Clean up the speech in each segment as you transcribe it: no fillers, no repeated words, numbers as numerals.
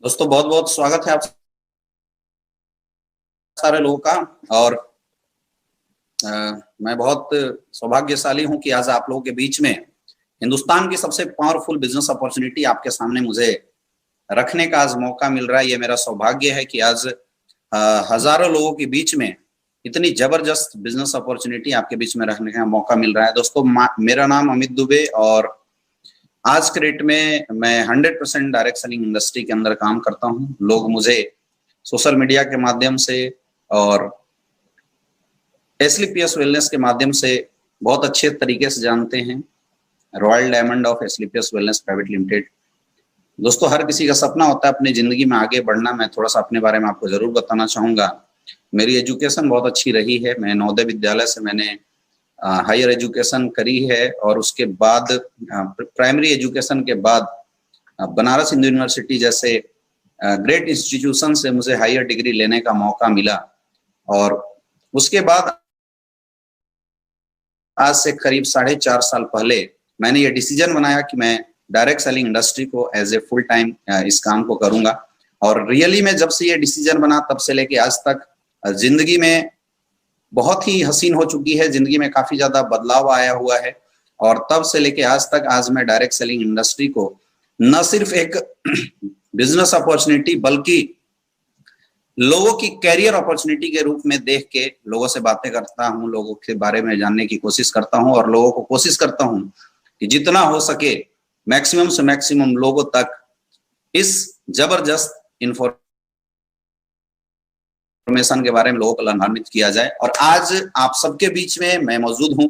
दोस्तों बहुत बहुत स्वागत है आप सारे लोगों का। और मैं बहुत सौभाग्यशाली हूं कि आज आप लोगों के बीच में हिंदुस्तान की सबसे पावरफुल बिजनेस अपॉर्चुनिटी आपके सामने मुझे रखने का आज मौका मिल रहा है। ये मेरा सौभाग्य है कि आज हजारों लोगों के बीच में इतनी जबरदस्त बिजनेस अपॉर्चुनिटी आपके बीच में रखने का मौका मिल रहा है। दोस्तों मेरा नाम अमित दुबे और आज के डेट में मैं 100% डायरेक्ट सेलिंग इंडस्ट्री के अंदर काम करता हूँ। लोग मुझे सोशल मीडिया के माध्यम से और एसलीपीएस वेलनेस के माध्यम से बहुत अच्छे तरीके से जानते हैं। Royal diamond of Asclepius wellness private limited. दोस्तों हर किसी का सपना होता है अपनी जिंदगी में आगे बढ़ना। मैं थोड़ा सा अपने बारे में आपको जरूर बताना चाहूंगा। मेरी एजुकेशन बहुत अच्छी रही है। मैं नवोदय विद्यालय से मैंने हायर एजुकेशन करी है और उसके बाद प्राइमरी एजुकेशन के बाद बनारस हिंदू यूनिवर्सिटी जैसे ग्रेट इंस्टीट्यूशन से मुझे हायर डिग्री लेने का मौका मिला। और उसके बाद आज से करीब 4.5 साल पहले मैंने ये डिसीजन बनाया कि मैं डायरेक्ट सेलिंग इंडस्ट्री को एज ए फुल टाइम इस काम को करूंगा। और रियली में जब से ये डिसीजन बना तब से लेके आज तक जिंदगी में बहुत ही हसीन हो चुकी है। जिंदगी में काफी ज्यादा बदलाव आया हुआ है और तब से लेके आज तक आज मैं डायरेक्ट सेलिंग इंडस्ट्री को न सिर्फ एक बिजनेस अपॉर्चुनिटी बल्कि लोगों की कैरियर अपॉर्चुनिटी के रूप में देख के लोगों से बातें करता हूं, लोगों के बारे में जानने की कोशिश करता हूं और लोगों को कोशिश करता हूं कि जितना हो सके मैक्सिमम से मैक्सिमम लोगों तक इस जबरदस्त इंफॉर्मेशन के बारे में लोगों को लाभान्वित किया जाए। और आज आप सबके बीच में मैं मौजूद हूं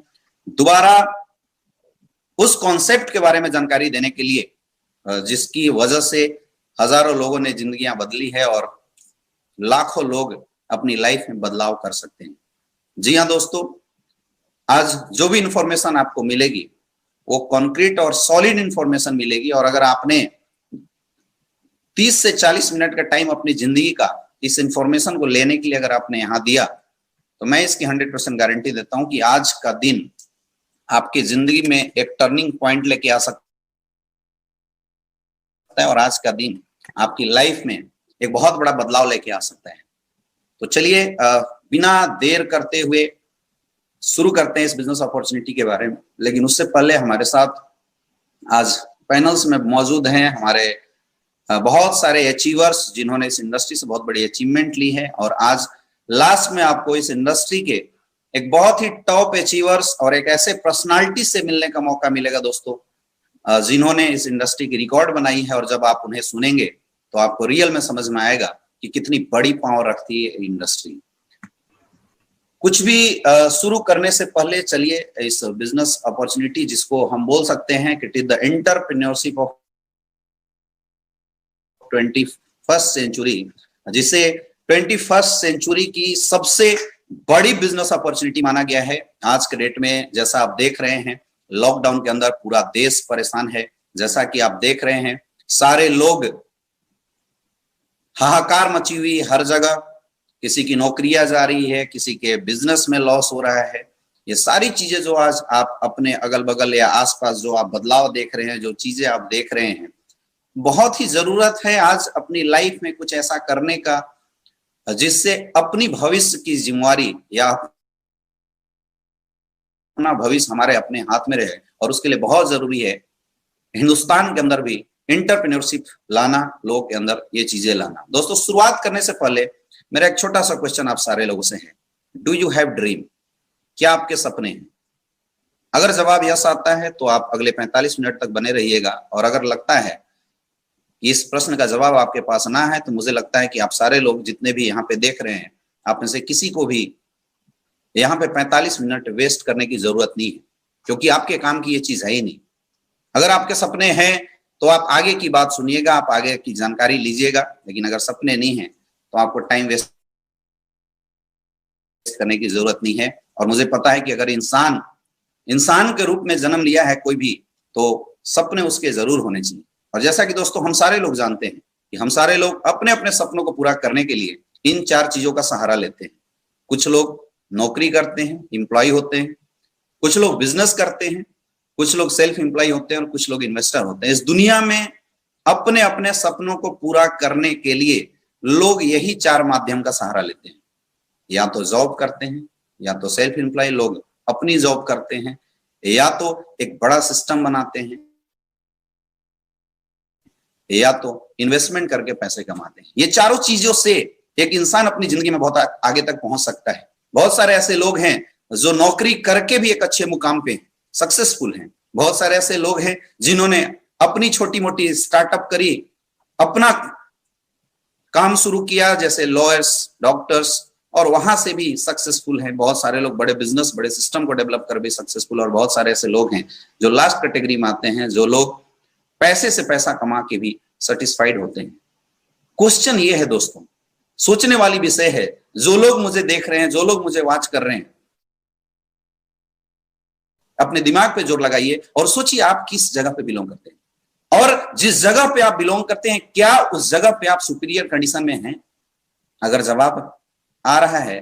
दोबारा उस कॉन्सेप्ट के बारे में जानकारी देने के लिए जिसकी वजह से हजारों लोगों ने जिंदगियां बदली है और लाखों लोग अपनी लाइफ में बदलाव कर सकते हैं। जी हाँ दोस्तों, आज जो भी इंफॉर्मेशन आपको मिलेगी वो कॉन्क्रीट और सॉलिड इंफॉर्मेशन मिलेगी। और अगर आपने 30 से 40 मिनट का टाइम अपनी जिंदगी का इस इंफॉर्मेशन को लेने के लिए अगर आपने यहां दिया तो मैं इसकी 100% गारंटी देता हूं कि आज का दिन आपकी जिंदगी में एक टर्निंग पॉइंट लेके आ सकता है और आज का दिन आपकी लाइफ में एक बहुत बड़ा बदलाव लेके आ सकता है। तो चलिए बिना देर करते हुए शुरू करते हैं इस बिजनेस अपॉर्चुनिटी के बारे में। लेकिन उससे पहले हमारे साथ आज पैनल्स में मौजूद हैं हमारे बहुत सारे अचीवर्स जिन्होंने इस इंडस्ट्री से बहुत बड़ी अचीवमेंट ली है। और आज लास्ट में आपको इस इंडस्ट्री के एक बहुत ही टॉप अचीवर्स और एक ऐसे पर्सनालिटी से मिलने का मौका मिलेगा दोस्तों जिन्होंने इस इंडस्ट्री की रिकॉर्ड बनाई है। और जब आप उन्हें सुनेंगे तो आपको रियल में समझ में आएगा कि कितनी बड़ी पावर रखती है इंडस्ट्री। कुछ भी शुरू करने से पहले चलिए इस बिजनेस अपॉर्चुनिटी जिसको हम बोल सकते हैं कि it is the entrepreneurship of 21st century, जिसे 21st सेंचुरी की सबसे बड़ी बिजनेस अपॉर्चुनिटी माना गया है। आज के डेट में जैसा आप देख रहे हैं लॉकडाउन के अंदर पूरा देश परेशान है। जैसा कि आप देख रहे हैं सारे लोग हाहाकार मची हुई हर जगह, किसी की नौकरियां जा रही है, किसी के बिजनेस में लॉस हो रहा है। ये सारी चीजें जो आज आप अपने अगल बगल या आसपास जो आप बदलाव देख रहे हैं, जो चीजें आप देख रहे हैं, बहुत ही जरूरत है आज अपनी लाइफ में कुछ ऐसा करने का जिससे अपनी भविष्य की जिम्मेवारी या अपना भविष्य हमारे अपने हाथ में रहे। और उसके लिए बहुत जरूरी है हिंदुस्तान के अंदर भी एंटरप्रेन्योरशिप लाना, लोगों के अंदर ये चीजें लाना। दोस्तों शुरुआत करने से पहले मेरा एक छोटा सा क्वेश्चन आप सारे लोगों से है, डू यू हैव ड्रीम? क्या आपके सपने हैं? अगर जवाब यस आता है तो आप अगले 45 मिनट तक बने रहिएगा। और अगर लगता है कि इस प्रश्न का जवाब आपके पास ना है तो मुझे लगता है कि आप सारे लोग जितने भी यहाँ पे देख रहे हैं आप में से किसी को भी यहाँ पे 45 मिनट वेस्ट करने की जरूरत नहीं है, क्योंकि आपके काम की ये चीज है ही नहीं। अगर आपके सपने हैं तो आप आगे की बात सुनिएगा, आप आगे की जानकारी लीजिएगा। लेकिन अगर सपने नहीं है तो आपको टाइम वेस्ट करने की जरूरत नहीं है। और मुझे पता है कि अगर इंसान के रूप में जन्म लिया है कोई भी तो सपने उसके जरूर होने चाहिए। और जैसा कि दोस्तों हम सारे लोग जानते हैं कि हम सारे लोग अपने अपने सपनों को पूरा करने के लिए इन 4 चीजों का सहारा लेते हैं। कुछ लोग नौकरी करते हैं, एम्प्लॉय होते हैं, कुछ लोग बिजनेस करते हैं, कुछ लोग सेल्फ एम्प्लॉय होते हैं और कुछ लोग इन्वेस्टर होते हैं। इस दुनिया में अपने अपने सपनों को पूरा करने के लिए लोग यही 4 माध्यम का सहारा लेते हैं। या तो जॉब करते हैं, या तो सेल्फ एम्प्लॉय लोग अपनी जॉब करते हैं, या तो एक बड़ा सिस्टम बनाते हैं, या तो इन्वेस्टमेंट करके पैसे कमाते हैं। ये चारों चीजों से एक इंसान अपनी जिंदगी में बहुत आगे तक पहुंच सकता है। बहुत सारे ऐसे लोग हैं जो नौकरी करके भी एक अच्छे मुकाम पे सक्सेसफुल हैं। बहुत सारे ऐसे लोग हैं जिन्होंने अपनी छोटी मोटी स्टार्टअप करी, अपना काम शुरू किया, जैसे लॉयर्स, डॉक्टर्स, और वहां से भी सक्सेसफुल हैं। बहुत सारे लोग बड़े बिजनेस, बड़े सिस्टम को डेवलप कर भी सक्सेसफुल। और बहुत सारे ऐसे लोग हैं जो लास्ट कैटेगरी में आते हैं, जो लोग पैसे से पैसा कमा के भी सेटिस्फाइड होते हैं। क्वेश्चन ये है दोस्तों, सोचने वाली विषय है, जो लोग मुझे देख रहे हैं, जो लोग मुझे वॉच कर रहे हैं, अपने दिमाग पे जोर लगाइए और सोचिए आप किस जगह पे बिलोंग करते हैं, और जिस जगह पे आप बिलोंग करते हैं क्या उस जगह पे आप सुपीरियर कंडीशन में हैं? अगर जवाब आ रहा है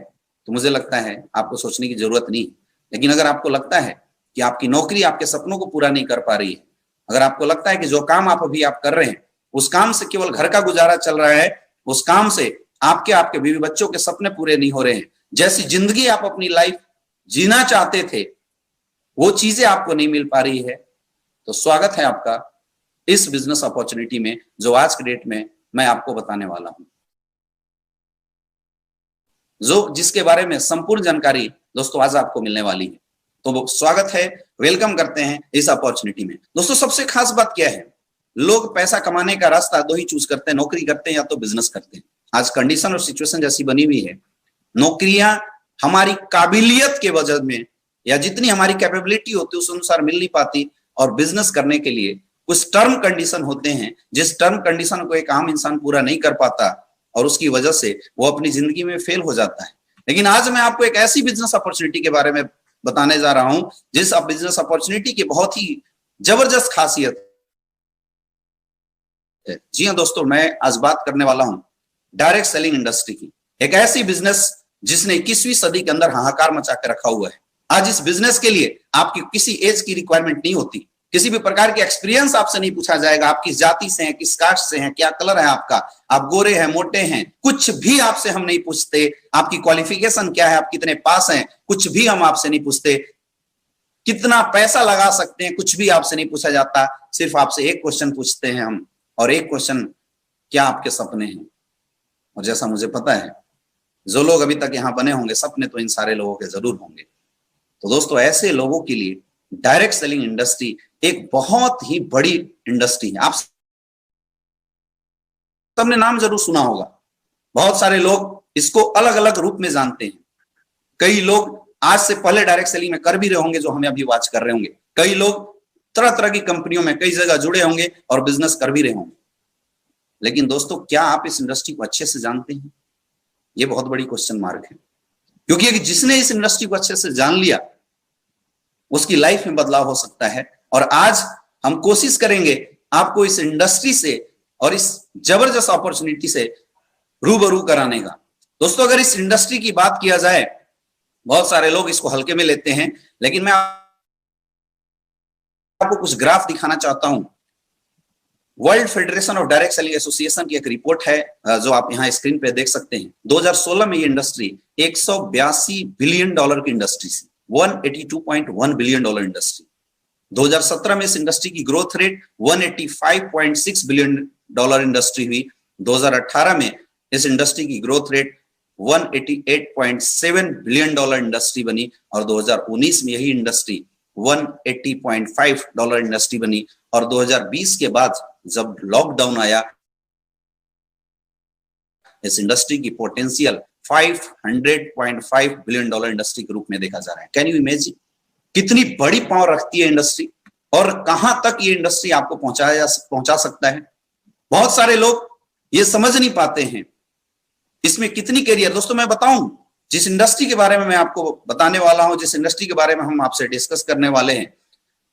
तो मुझे लगता है आपको सोचने की जरूरत नहीं। लेकिन अगर आपको लगता है कि आपकी नौकरी आपके सपनों को पूरा नहीं कर पा रही है, अगर आपको लगता है कि जो काम आप अभी कर रहे हैं उस काम से केवल घर का गुजारा चल रहा है, उस काम से आपके बीवी बच्चों के सपने पूरे नहीं हो रहे हैं, जैसी जिंदगी आप अपनी लाइफ जीना चाहते थे वो चीजें आपको नहीं मिल पा रही है, तो स्वागत है आपका इस बिजनेस अपॉर्चुनिटी में जो आज के डेट में मैं आपको बताने वाला हूं, जिसके बारे में संपूर्ण जानकारी दोस्तों आज आपको मिलने वाली है। तो स्वागत है, वेलकम करते हैं इस अपॉर्चुनिटी में। दोस्तों सबसे खास बात क्या है, लोग पैसा कमाने का रास्ता दो ही चूज करते हैं, नौकरी करते हैं या तो बिजनेस करते हैं। आज कंडीशन और सिचुएशन जैसी बनी हुई है, नौकरियां हमारी काबिलियत के वजह में या जितनी हमारी कैपेबिलिटी होती है उस अनुसार मिल नहीं पाती, और बिजनेस करने के लिए कुछ टर्म कंडीशन होते हैं, जिस टर्म कंडीशन को एक आम इंसान पूरा नहीं कर पाता और उसकी वजह से वो अपनी जिंदगी में फेल हो जाता है। लेकिन आज मैं आपको एक ऐसी बिजनेस अपॉर्चुनिटी के बारे में बताने जा रहा हूं जिस बिजनेस अपॉर्चुनिटी की बहुत ही जबरदस्त खासियत है। जी हां दोस्तों, मैं आज बात करने वाला हूं डायरेक्ट सेलिंग इंडस्ट्री की, एक ऐसी बिजनेस जिसने 21वीं सदी के अंदर हाहाकार मचा के रखा हुआ है। आज इस बिजनेस के लिए आपकी किसी एज की रिक्वायरमेंट नहीं होती, किसी भी प्रकार के एक्सपीरियंस आपसे नहीं पूछा जाएगा, आप किस जाति से हैं, किस कास्ट से हैं, क्या कलर है आपका, आप गोरे हैं, मोटे हैं, कुछ भी आपसे हम नहीं पूछते। आपकी क्वालिफिकेशन क्या है, आप कितने पास हैं, कुछ भी हम आपसे नहीं पूछते। कितना पैसा लगा सकते हैं, कुछ भी आपसे नहीं पूछा जाता। सिर्फ आपसे एक क्वेश्चन पूछते हैं हम, और एक क्वेश्चन, क्या आपके सपने हैं? और जैसा मुझे पता है जो लोग अभी तक यहां बने होंगे, सपने तो इन सारे लोगों के जरूर होंगे। तो दोस्तों ऐसे लोगों के लिए डायरेक्ट सेलिंग इंडस्ट्री एक बहुत ही बड़ी इंडस्ट्री है। आप सबने नाम जरूर सुना होगा, बहुत सारे लोग इसको अलग अलग रूप में जानते हैं। कई लोग आज से पहले डायरेक्ट सेलिंग में कर भी रहे होंगे जो हमें अभी वॉच कर रहे होंगे, कई लोग तरह तरह की कंपनियों में कई जगह जुड़े होंगे और बिजनेस कर भी रहे होंगे। लेकिन दोस्तों क्या आप इस इंडस्ट्री को अच्छे से जानते हैं? ये बहुत बड़ी क्वेश्चन मार्क है, क्योंकि जिसने इस इंडस्ट्री को अच्छे से जान लिया उसकी लाइफ में बदलाव हो सकता है। और आज हम कोशिश करेंगे आपको इस इंडस्ट्री से और इस जबरदस्त अपॉर्चुनिटी से रूबरू कराने का। दोस्तों अगर इस इंडस्ट्री की बात किया जाए, बहुत सारे लोग इसको हल्के में लेते हैं, लेकिन मैं आपको कुछ ग्राफ दिखाना चाहता हूं। World federation of direct selling association की एक रिपोर्ट है जो आप यहां स्क्रीन पे देख सकते हैं। 2016 में ये इंडस्ट्री 182 बिलियन डॉलर की इंडस्ट्री थी, 182.1 बिलियन डॉलर इंडस्ट्री। 2017 में इस इंडस्ट्री की growth rate 185.6 billion dollar industry हुई। 2018 में इस इंडस्ट्री की growth rate 188.7 billion dollar industry बनी, और 2019 में यही इंडस्ट्री 180.5 डॉलर इंडस्ट्री बनी। और 2020 के बाद जब लॉकडाउन आया, इस इंडस्ट्री की पोटेंशियल 500.5 बिलियन डॉलर इंडस्ट्री के रूप में देखा जा रहा है। कैन यू इमेजिन कितनी बड़ी पावर रखती है इंडस्ट्री, और कहां तक ये इंडस्ट्री आपको पहुंचा सकता है। बहुत सारे लोग ये समझ नहीं पाते हैं इसमें कितनी कैरियर। दोस्तों मैं बताऊं, जिस इंडस्ट्री के बारे में मैं आपको बताने वाला हूं, जिस इंडस्ट्री के बारे में हम आपसे डिस्कस करने वाले हैं,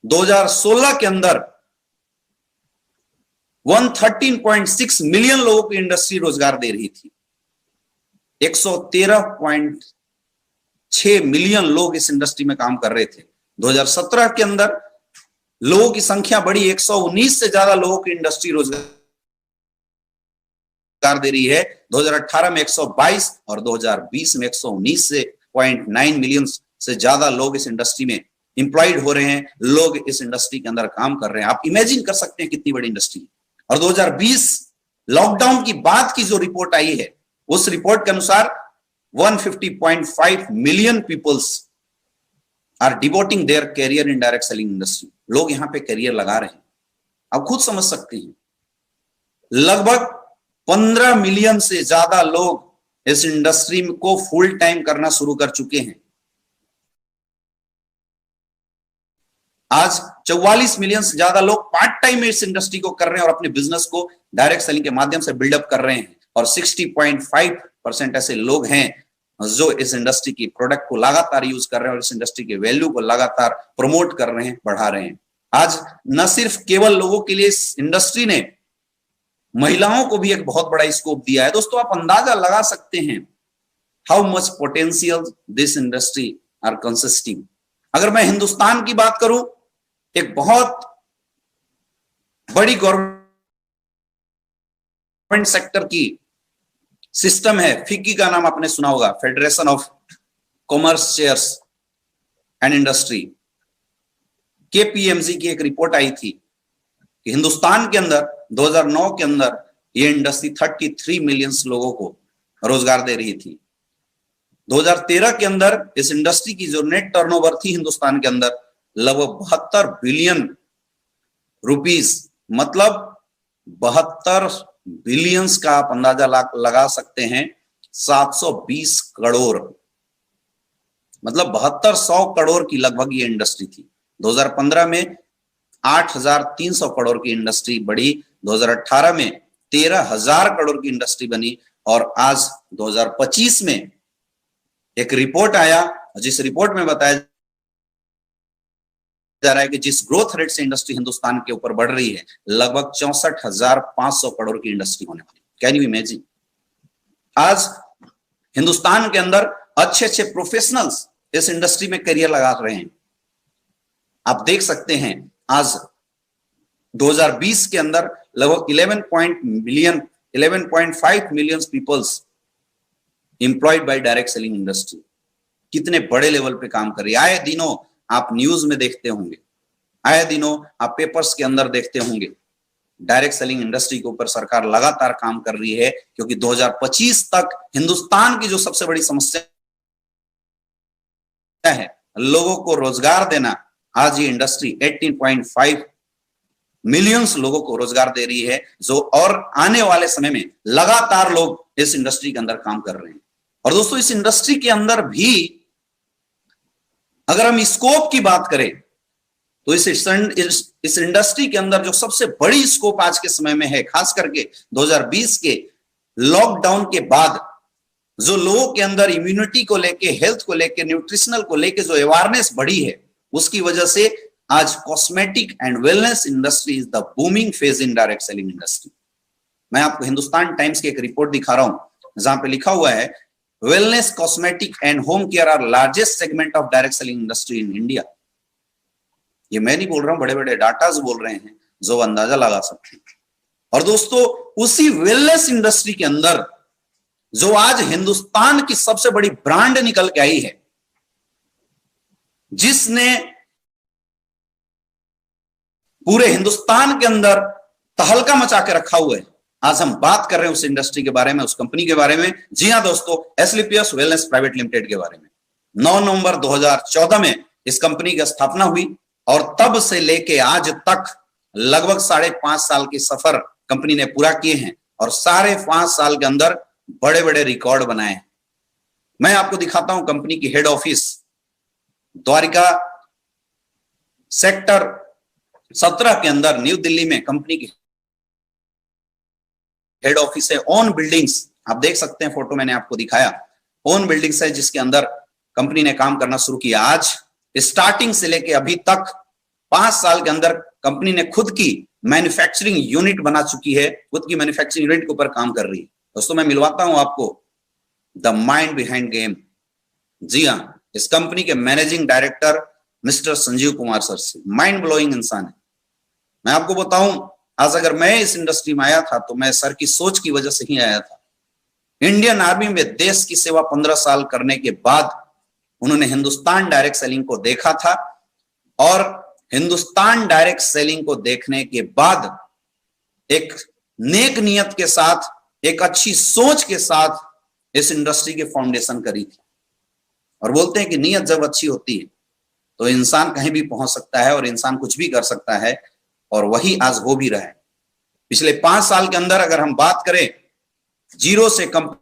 2016 के अंदर 113.6 मिलियन लोगों को इंडस्ट्री रोजगार दे रही थी। 113.6 मिलियन लोग इस इंडस्ट्री में काम कर रहे थे। 2017 के अंदर लोगों की संख्या बढ़ी, 119 से ज्यादा लोगों की इंडस्ट्री रोजगार दे रही है। 2018 में 122 और 2020 में 119 से 0.9 मिलियन से ज्यादा लोग इस इंडस्ट्री में इंप्लॉयड हो रहे हैं, लोग इस इंडस्ट्री के अंदर काम कर रहे हैं। आप इमेजिन कर सकते हैं कितनी बड़ी इंडस्ट्री है। और 2020 लॉकडाउन की बाद की जो रिपोर्ट आई है, उस रिपोर्ट के अनुसार 150.5 million peoples are devoting their career in direct selling industry. लोग यहां पे कैरियर लगा रहे हैं। आप खुद समझ सकते हैं, लगभग 15 मिलियन से ज्यादा लोग इस इंडस्ट्री को फुल टाइम करना शुरू कर चुके हैं। आज 44 मिलियन से ज्यादा लोग पार्ट टाइम में इस इंडस्ट्री को कर रहे हैं और अपने बिजनेस को डायरेक्ट सेलिंग के माध्यम से बिल्डअप कर रहे हैं। और 60.5% ऐसे लोग हैं जो इस इंडस्ट्री की प्रोडक्ट को लगातार यूज कर रहे हैं और इस इंडस्ट्री के वैल्यू को लगातार प्रमोट कर रहे हैं, बढ़ा रहे हैं। आज न सिर्फ केवल लोगों के लिए इस इंडस्ट्री ने महिलाओं को भी एक बहुत बड़ा स्कोप दिया है। दोस्तों, आप अंदाजा लगा सकते हैं how much potential this industry are consisting. अगर मैं हिंदुस्तान की बात करूं, एक बहुत बड़ी गवर्नमेंट सेक्टर की सिस्टम है, फिक्की का नाम आपने सुना होगा, federation of commerce chairs and industry. KPMG की एक रिपोर्ट आई थी कि हिंदुस्तान के अंदर 2009 के अंदर ये इंडस्ट्री 33 मिलियन लोगों को रोजगार दे रही थी। 2013 के अंदर इस इंडस्ट्री की जो नेट टर्नओवर थी हिंदुस्तान के अंदर, लगभग 72 बिलियन रुपीस, मतलब 72 बिलियंस का आप अंदाजा लगा सकते हैं, 720 करोड़, मतलब 7200 करोड़ की लगभग ये इंडस्ट्री थी। 2015 में 8300 करोड़ की इंडस्ट्री बढ़ी, 2018 में 13000 करोड़ की इंडस्ट्री बनी, और आज 2025 में एक रिपोर्ट आया जिस रिपोर्ट में बताया जा रहा है कि जिस ग्रोथ रेट से इंडस्ट्री हिंदुस्तान के ऊपर बढ़ रही है, लगभग 64,500 करोड़ की इंडस्ट्री होने वाली। Can you imagine? आज हिंदुस्तान के अंदर अच्छे अच्छे प्रोफेशनल्स इस इंडस्ट्री में करियर लगा रहे हैं। आप देख सकते हैं आज 2020 के अंदर लगभग 11.5 million peoples employed by direct selling industry. कितने बड़े लेवल पे काम कर रही है। आए दिनों आप न्यूज में देखते होंगे, आए दिनों आप पेपर्स के अंदर देखते होंगे, डायरेक्ट सेलिंग इंडस्ट्री के ऊपर सरकार लगातार काम कर रही है, क्योंकि 2025 तक हिंदुस्तान की जो सबसे बड़ी समस्या है लोगों को रोजगार देना, आज ये इंडस्ट्री 18.5 मिलियंस लोगों को रोजगार दे रही है, जो और आने वाले समय में लगातार लोग इस इंडस्ट्री के अंदर काम कर रहे हैं। और दोस्तों, इस इंडस्ट्री के अंदर भी अगर हम स्कोप की बात करें तो इस इंडस्ट्री के अंदर जो सबसे बड़ी स्कोप आज के समय में है, खास करके 2020 के लॉकडाउन के बाद जो लोगों के अंदर इम्यूनिटी को लेके, हेल्थ को लेके, न्यूट्रिशनल को लेके जो अवेयरनेस बढ़ी है, उसकी वजह से आज cosmetic and wellness industry is the booming phase in direct selling industry. मैं आपको हिंदुस्तान टाइम्स की एक रिपोर्ट दिखा रहा हूं, जहां पे लिखा हुआ है wellness, cosmetic and home care are largest segment of direct selling industry in India. ये मैं नहीं बोल रहा हूं, बड़े बड़े डाटाज बोल रहे हैं, जो अंदाजा लगा सकते हैं। और दोस्तों, उसी वेलनेस इंडस्ट्री के अंदर जो आज हिंदुस्तान की सबसे बड़ी ब्रांड निकल के आई है, जिसने पूरे हिंदुस्तान के अंदर तहलका मचा के रखा हुआ है, आज हम बात कर रहे हैं उस इंडस्ट्री के बारे में, उस कंपनी के बारे में। जी हां दोस्तों, एस्क्लेपियस वेलनेस प्राइवेट लिमिटेड के बारे में। 9 नवंबर 2014 में इस कंपनी की स्थापना हुई और तब से लेके आज तक लगभग 5.5 साल की सफर कंपनी ने पूरा किए हैं और 5.5 साल के अंदर बड़े बड़े रिकॉर्ड बनाए हैं। मैं आपको दिखाता हूं कंपनी की हेड ऑफिस, द्वारिका सेक्टर 17 के अंदर न्यू दिल्ली में कंपनी की हेड ऑफिस है। ओन बिल्डिंग्स आप देख सकते हैं, फोटो मैंने आपको दिखाया, ओन बिल्डिंग्स है जिसके अंदर कंपनी ने काम करना शुरू किया। आज स्टार्टिंग से लेके अभी तक 5 साल के अंदर कंपनी ने खुद की मैन्युफैक्चरिंग यूनिट बना चुकी है, खुद की मैन्युफैक्चरिंग यूनिट के ऊपर काम कर रही है। दोस्तों, मैं मिलवाता हूं आपको द माइंड बिहाइंड गेम। जी हाँ, इस कंपनी के managing director mister Sanjeev Kumar sir से। माइंड ब्लोइंग इंसान है। मैं आपको बताऊं, आज अगर मैं इस इंडस्ट्री में आया था तो मैं सर की सोच की वजह से ही आया था। इंडियन आर्मी में देश की सेवा 15 साल करने के बाद उन्होंने हिंदुस्तान डायरेक्ट सेलिंग को देखा था, और हिंदुस्तान डायरेक्ट सेलिंग को देखने के बाद एक नेक नियत के साथ, एक अच्छी सोच के साथ इस इंडस्ट्री की फाउंडेशन करी थी। और बोलते हैं कि नियत जब अच्छी होती है तो इंसान कहीं भी पहुंच सकता है और इंसान कुछ भी कर सकता है, और वही आज हो भी रहा है। पिछले 5 साल के अंदर अगर हम बात करें, जीरो से कंपनी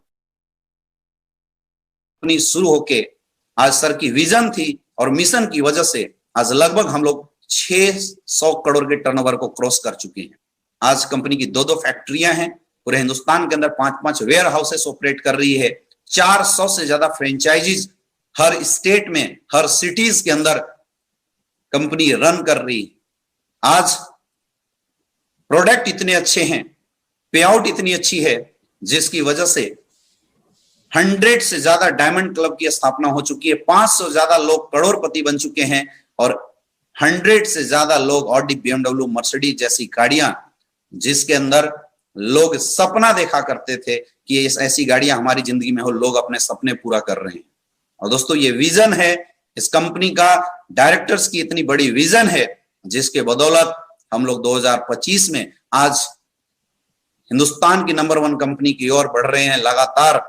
शुरू होके आज सर की विजन थी और मिशन की वजह से आज लगभग हम लोग 600 करोड़ के टर्नओवर को क्रॉस कर चुके हैं। आज कंपनी की 2 फैक्ट्रियां हैं, पूरे हिंदुस्तान के अंदर 5 वेयर हाउसेस ऑपरेट कर रही है, 400 से ज्यादा फ्रेंचाइजीज हर स्टेट में, हर सिटीज के अंदर कंपनी रन कर रही है। आज प्रोडक्ट इतने अच्छे हैं, पे आउट इतनी अच्छी है, जिसकी वजह से 100 से ज्यादा डायमंड क्लब की स्थापना हो चुकी है, 500 से ज्यादा लोग करोड़पति बन चुके हैं, और 100 से ज्यादा लोग ऑडी, BMW, मर्सिडीज जैसी गाड़ियां, जिसके अंदर लोग सपना देखा करते थे कि ऐसी गाड़ियां हमारी जिंदगी में हो, लोग अपने सपने पूरा कर रहे हैं। और दोस्तों, ये विजन है इस कंपनी का, डायरेक्टर्स की इतनी बड़ी विजन है, जिसके बदौलत हम लोग 2025 में आज हिंदुस्तान की नंबर 1 कंपनी की ओर बढ़ रहे हैं लगातार।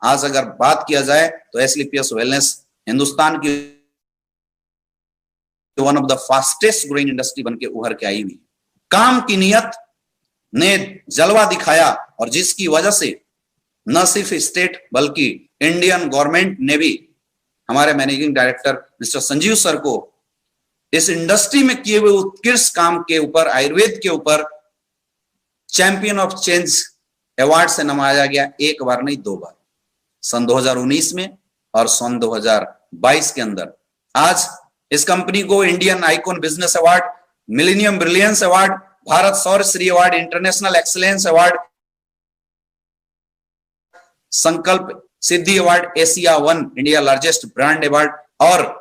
आज अगर बात किया जाए तो एस्क्लेपियस वेलनेस हिंदुस्तान की one of the fastest growing industry बनके उभर के आई हुई। काम की नियत ने जलवा दिखाया, और जिसकी वजह से न सिर्फ स्टेट बल्कि इंडियन गवर्नमेंट ने भी हमारे managing director mister Sanjeev sir को इस इंडस्ट्री में किए हुए उत्कृष्ट काम के ऊपर, आयुर्वेद के ऊपर चैंपियन ऑफ चेंज अवार्ड से नवाजा गया। 1 बार नहीं 2 बार, सन 2019 में और सन 2022 के अंदर। आज इस कंपनी को Indian icon business award, millennium brilliance award, Bharat Saur Shri award, international excellence award, Sankalp Siddhi award, Asia 1 India largest brand award, और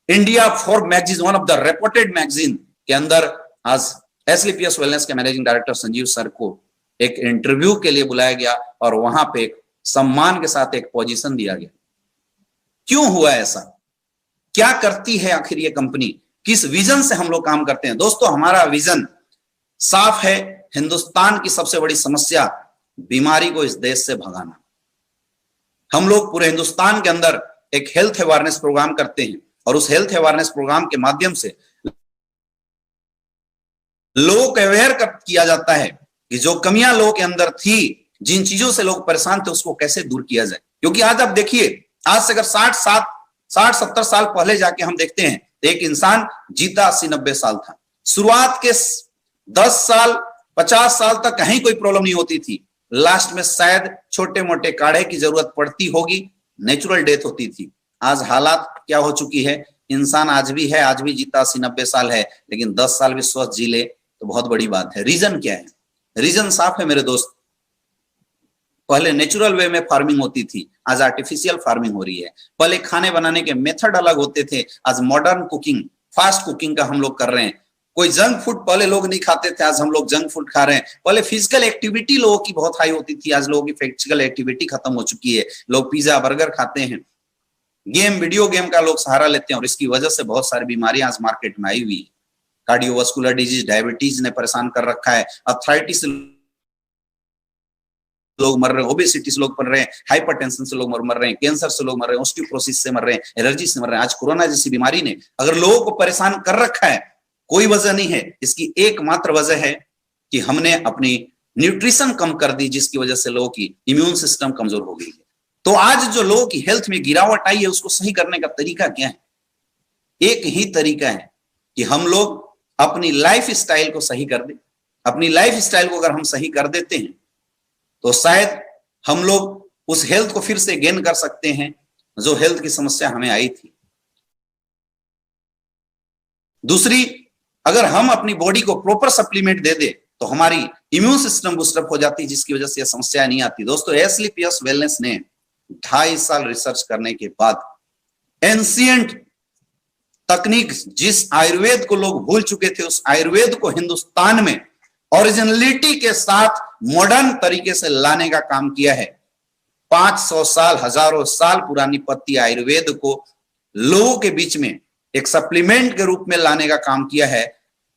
India Forbes magazine, one of the reputed magazine के अंदर आज एस्क्लेपियस वेलनेस के मैनेजिंग डायरेक्टर संजीव सर को एक interview के लिए बुलाया गया, और वहां पे एक सम्मान के साथ एक पोजीशन दिया गया। क्यों हुआ ऐसा? क्या करती है आखिर ये कंपनी? किस विजन से हम लोग काम करते हैं? दोस्तों, हमारा विजन साफ है। हिंदुस्तान की सबसे बड़ी समस्या बीमारी को इस देश से भगाना। हम लोग पूरे हिंदुस्तान के अंदर एक हेल्थ अवेयरनेस प्रोग्राम करते हैं, और उस हेल्थ अवेयरनेस प्रोग्राम के माध्यम से लोगों को अवेयर किया जाता है कि जो कमियां लोगों के अंदर थी, जिन चीजों से लोग परेशान थे, उसको कैसे दूर किया जाए। क्योंकि आज आप देखिए, आज से अगर 60-70 साल पहले जाके हम देखते हैं तो एक इंसान जीता 80-90 साल था। शुरुआत के 10 साल 50 साल तक कहीं कोई प्रॉब्लम नहीं होती थी। लास्ट में शायद छोटे मोटे काढ़े की जरूरत पड़ती होगी, नेचुरल डेथ होती थी। आज हालात क्या हो चुकी है, इंसान आज भी है, आज भी जीता 80-90 साल है, लेकिन 10 साल भी स्वस्थ जी ले तो बहुत बड़ी बात है। रीजन क्या है? रीजन साफ है मेरे दोस्त। पहले नेचुरल वे में फार्मिंग होती थी, आज आर्टिफिशियल फार्मिंग हो रही है। पहले खाने बनाने के मेथड अलग होते थे, आज मॉडर्न कुकिंग, फास्ट कुकिंग का हम लोग कर रहे हैं। कोई जंक फूड पहले लोग नहीं खाते थे, आज हम लोग जंक फूड खा रहे हैं। पहले फिजिकल एक्टिविटी लोगों की बहुत हाई होती थी, आज लोगों की फिजिकल एक्टिविटी खत्म हो चुकी है। लोग पिज्जा बर्गर खाते हैं, गेम, वीडियो गेम का लोग सहारा लेते हैं, और इसकी वजह से बहुत सारी बीमारियां आज मार्केट में आई हुई है। कार्डियोवास्कुलर डिजीज, डायबिटीज ने परेशान कर रखा है, अर्थराइटिस लोग मर रहे हैं, ओबेसिटी से लोग मर रहे हैं, हाइपरटेंशन से लोग मर रहे हैं, कैंसर से लोग मर रहे हैं, ऑस्टियोपोरोसिस से मर रहे हैं, एलर्जी से मर रहे हैं। आज कोरोना जैसी बीमारी ने अगर लोगों को परेशान कर रखा है, कोई वजह नहीं है, इसकी एकमात्र वजह है कि हमने अपनी न्यूट्रिशन कम कर दी, जिसकी वजह से लोगों की इम्यून सिस्टम कमजोर हो गई है। तो आज जो लोगों की हेल्थ में गिरावट आई है, उसको सही करने का तरीका क्या है? एक ही तरीका है कि हम लोग अपनी लाइफ स्टाइल को सही कर दें। अपनी लाइफ स्टाइल को अगर हम सही कर देते हैं तो शायद हम लोग उस हेल्थ को फिर से गेन कर सकते हैं जो हेल्थ की समस्या हमें आई थी। दूसरी, अगर हम अपनी बॉडी को प्रॉपर सप्लीमेंट दे दे तो हमारी इम्यून सिस्टम बूस्टअप हो जाती है, जिसकी वजह से यह समस्या नहीं आती। दोस्तों, एस्क्लेपियस वेलनेस ने 2.5 साल रिसर्च करने के बाद एंशिएंट तकनीक, जिस आयुर्वेद को लोग भूल चुके थे, उस आयुर्वेद को हिंदुस्तान में ओरिजिनलिटी के साथ मॉडर्न तरीके से लाने का काम किया है। 500 साल, हजारों साल पुरानी पत्ती आयुर्वेद को लोगों के बीच में एक सप्लीमेंट के रूप में लाने का काम किया है,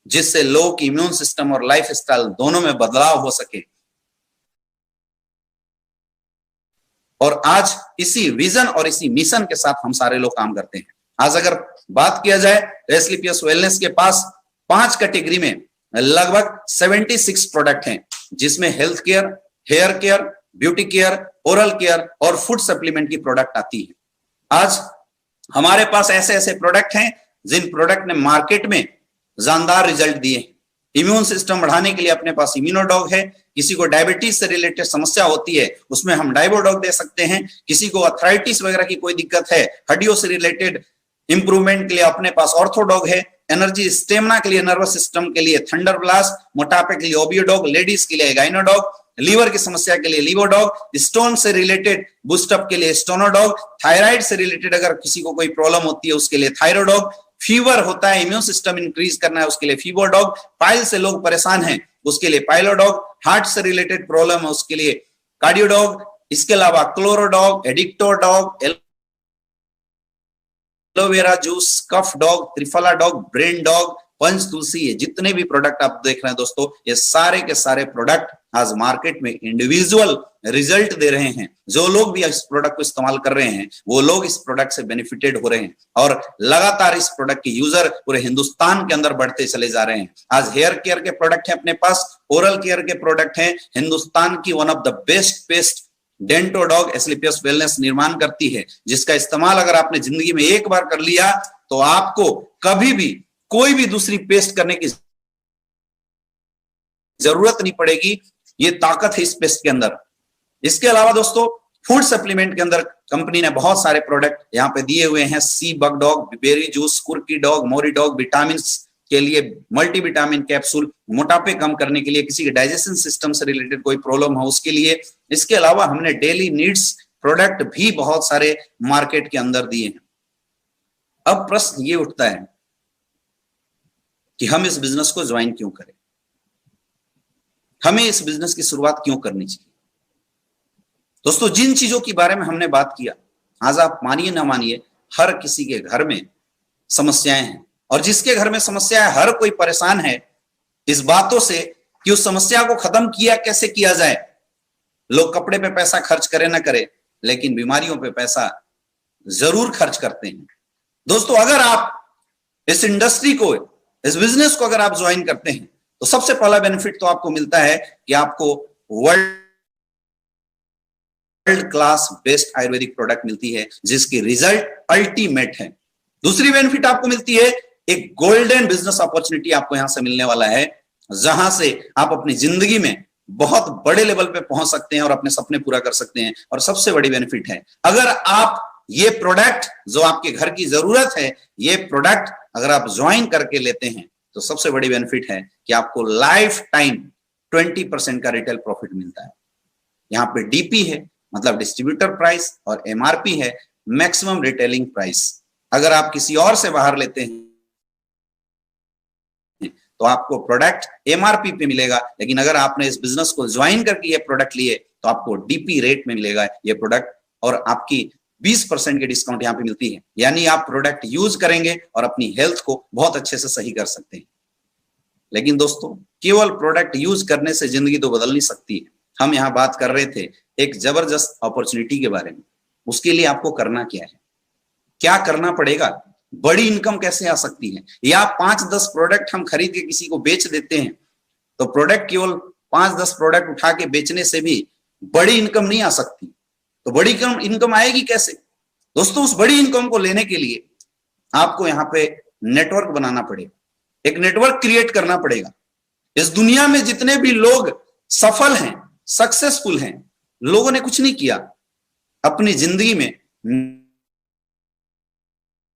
जिससे लोगों की इम्यून सिस्टम और लाइफ स्टाइल दोनों में बदलाव हो सके। और आज इसी विजन और इसी मिशन के साथ हम सारे लोग काम करते हैं। आज अगर बात किया जाए तो एस्क्लेपियस वेलनेस के पास 5 कैटेगरी में लगभग 76 प्रोडक्ट हैं, जिसमें health care, hair care, beauty care, oral care और फूड सप्लीमेंट की प्रोडक्ट आती है। आज हमारे पास ऐसे ऐसे प्रोडक्ट हैं जिन प्रोडक्ट ने मार्केट में जानदार रिजल्ट दिए। इम्यून सिस्टम बढ़ाने के लिए अपने पास इम्यूनोडॉग है। किसी को डायबिटीज से रिलेटेड समस्या होती है, उसमें हम डाइबोडॉग दे सकते हैं। किसी को अर्थराइटिस वगैरह की कोई दिक्कत है, हड्डियों से रिलेटेड इंप्रूवमेंट के लिए अपने पास ऑर्थोडॉग है। एनर्जी स्टेमिना के लिए, नर्वस सिस्टम के लिए थंडर ब्लास्ट, मोटापे के लिए ओबियोडॉग, लेडीज के लिए गाइनोडॉग, लीवर की समस्या के लिए लीवोडॉग, स्टोन से रिलेटेड बूस्टअप के लिए स्टोनोडॉग, थायराइड से रिलेटेड अगर किसी को कोई प्रॉब्लम होती है उसके लिए थायरोडॉग, फीवर होता है, इम्यून सिस्टम इंक्रीज करना है उसके लिए फीवरडॉग, पाइल से लोग परेशान हैं उसके लिए पाइलोडॉग, हार्ट से रिलेटेड प्रॉब्लम है उसके लिए कार्डियोडॉग, इसके अलावा Chlorodog, Addictodog, aloe vera juice, cough dog, Triphala dog, brain dog, Panch Tulsi, ये जितने भी प्रोडक्ट आप देख रहे हैं दोस्तों, ये सारे के सारे प्रोडक्ट आज मार्केट में इंडिविजुअल रिजल्ट दे रहे हैं। जो लोग भी इस प्रोडक्ट को इस्तेमाल कर रहे हैं वो लोग इस प्रोडक्ट से बेनिफिटेड हो रहे हैं और लगातार इस प्रोडक्ट के यूजर पूरे हिंदुस्तान के अंदर बढ़ते चले जा रहे हैं। आज हेयर केयर के प्रोडक्ट है अपने पास, ओरल केयर के प्रोडक्ट हैं। हिंदुस्तान की one of the best paste Dentodog Asclepius wellness निर्माण करती है, जिसका इस्तेमाल अगर आपने जिंदगी में एक बार कर लिया तो आपको कभी भी कोई भी दूसरी पेस्ट करने की जरूरत नहीं पड़ेगी। ये ताकत है इस पेस्ट के अंदर। इसके अलावा दोस्तों फूड सप्लीमेंट के अंदर कंपनी ने बहुत सारे प्रोडक्ट यहाँ पे दिए हुए हैं। सी बग डॉग, बेरी जूस, कुर्की डॉग, मोरी डॉग, विटामिन के लिए मल्टीविटामिन कैप्सूल, मोटापे कम करने के लिए, किसी के डाइजेशन सिस्टम से रिलेटेड कोई प्रॉब्लम हो उसके लिए। इसके अलावा हमने डेली नीड्स प्रोडक्ट भी बहुत सारे मार्केट के अंदर दिए हैं। अब प्रश्न ये उठता है कि हम इस बिजनेस को ज्वाइन क्यों करें, हमें इस बिजनेस की शुरुआत क्यों करनी चाहिए। दोस्तों जिन चीजों के बारे में हमने बात किया, आज आप मानिए ना मानिए हर किसी के घर में समस्याएं हैं, और जिसके घर में समस्या है हर कोई परेशान है इस बातों से कि उस समस्या को खत्म किया कैसे किया जाए। लोग कपड़े पे पैसा खर्च करे ना करे, लेकिन बीमारियों पे पैसा जरूर खर्च करते हैं। दोस्तों अगर आप इस इंडस्ट्री को, इस बिजनेस को अगर आप ज्वाइन करते हैं तो सबसे पहला बेनिफिट तो आपको मिलता है कि आपको world class best Ayurvedic product मिलती है जिसकी रिजल्ट अल्टीमेट है। दूसरी बेनिफिट आपको मिलती है, एक गोल्डन बिजनेस अपॉर्चुनिटी आपको यहां से मिलने वाला है, जहां से आप अपनी जिंदगी में बहुत बड़े लेवल पे पहुंच सकते हैं और अपने सपने पूरा कर सकते हैं। और सबसे बड़ी बेनिफिट है, अगर आप ये प्रोडक्ट जो आपके घर की जरूरत है, ये प्रोडक्ट अगर आप ज्वाइन करके लेते हैं तो सबसे बड़ी बेनिफिट है कि आपको लाइफ टाइम 20% का रिटेल प्रॉफिट मिलता है। यहाँ पे डीपी है मतलब डिस्ट्रीब्यूटर प्राइस, और एमआरपी है मैक्सिमम रिटेलिंग प्राइस। अगर आप किसी और से बाहर लेते हैं तो आपको प्रोडक्ट एमआरपी पे मिलेगा, लेकिन अगर आपने इस बिजनेस को ज्वाइन करके ये प्रोडक्ट लिए तो आपको डीपी रेट में मिलेगा ये प्रोडक्ट, और आपकी 20% की डिस्काउंट यहाँ पे मिलती है। यानी आप प्रोडक्ट यूज करेंगे और अपनी हेल्थ को बहुत अच्छे से सही कर सकते हैं। लेकिन दोस्तों केवल प्रोडक्ट यूज करने से जिंदगी तो बदल नहीं सकती है। हम यहाँ बात कर रहे थे एक जबरदस्त अपॉर्चुनिटी के बारे में। उसके लिए आपको करना क्या है, क्या करना पड़ेगा, बड़ी इनकम कैसे आ सकती है। या 5-10 प्रोडक्ट हम खरीद के किसी को बेच देते हैं तो प्रोडक्ट केवल 5-10 प्रोडक्ट उठा के बेचने से भी बड़ी इनकम नहीं आ सकती। तो बड़ी इनकम आएगी कैसे दोस्तों? उस बड़ी इनकम को लेने के लिए आपको यहाँ पे नेटवर्क बनाना पड़ेगा, एक नेटवर्क क्रिएट करना पड़ेगा। इस दुनिया में जितने भी लोग सफल हैं, सक्सेसफुल हैं, लोगों ने कुछ नहीं किया, अपनी जिंदगी में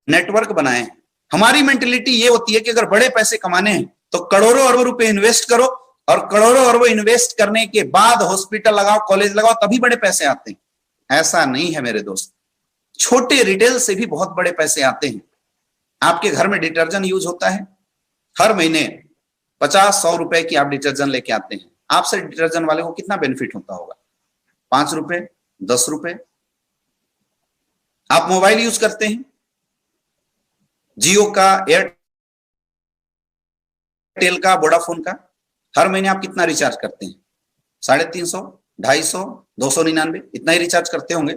नेटवर्क बनाए हैं। हमारी मेंटेलिटी ये होती है कि अगर बड़े पैसे कमाने हैं तो करोड़ों अरबों रुपए इन्वेस्ट करो, और करोड़ों अरबों इन्वेस्ट करने के बाद हॉस्पिटल लगाओ, कॉलेज लगाओ, तभी बड़े पैसे आते हैं। ऐसा नहीं है मेरे दोस्त, छोटे रिटेल से भी बहुत बड़े पैसे आते हैं। आपके घर में डिटर्जेंट यूज होता है, हर महीने 50-100 रुपए की आप डिटर्जेंट लेके आते हैं, आपसे डिटर्जेंट वाले को कितना बेनिफिट होता होगा? 5 रुपए, 10 रुपए। आप मोबाइल यूज करते हैं, जियो का, एयरटेल का, वोडाफोन का, हर महीने आप कितना रिचार्ज करते हैं? 350, 250, 299, इतना ही रिचार्ज करते होंगे।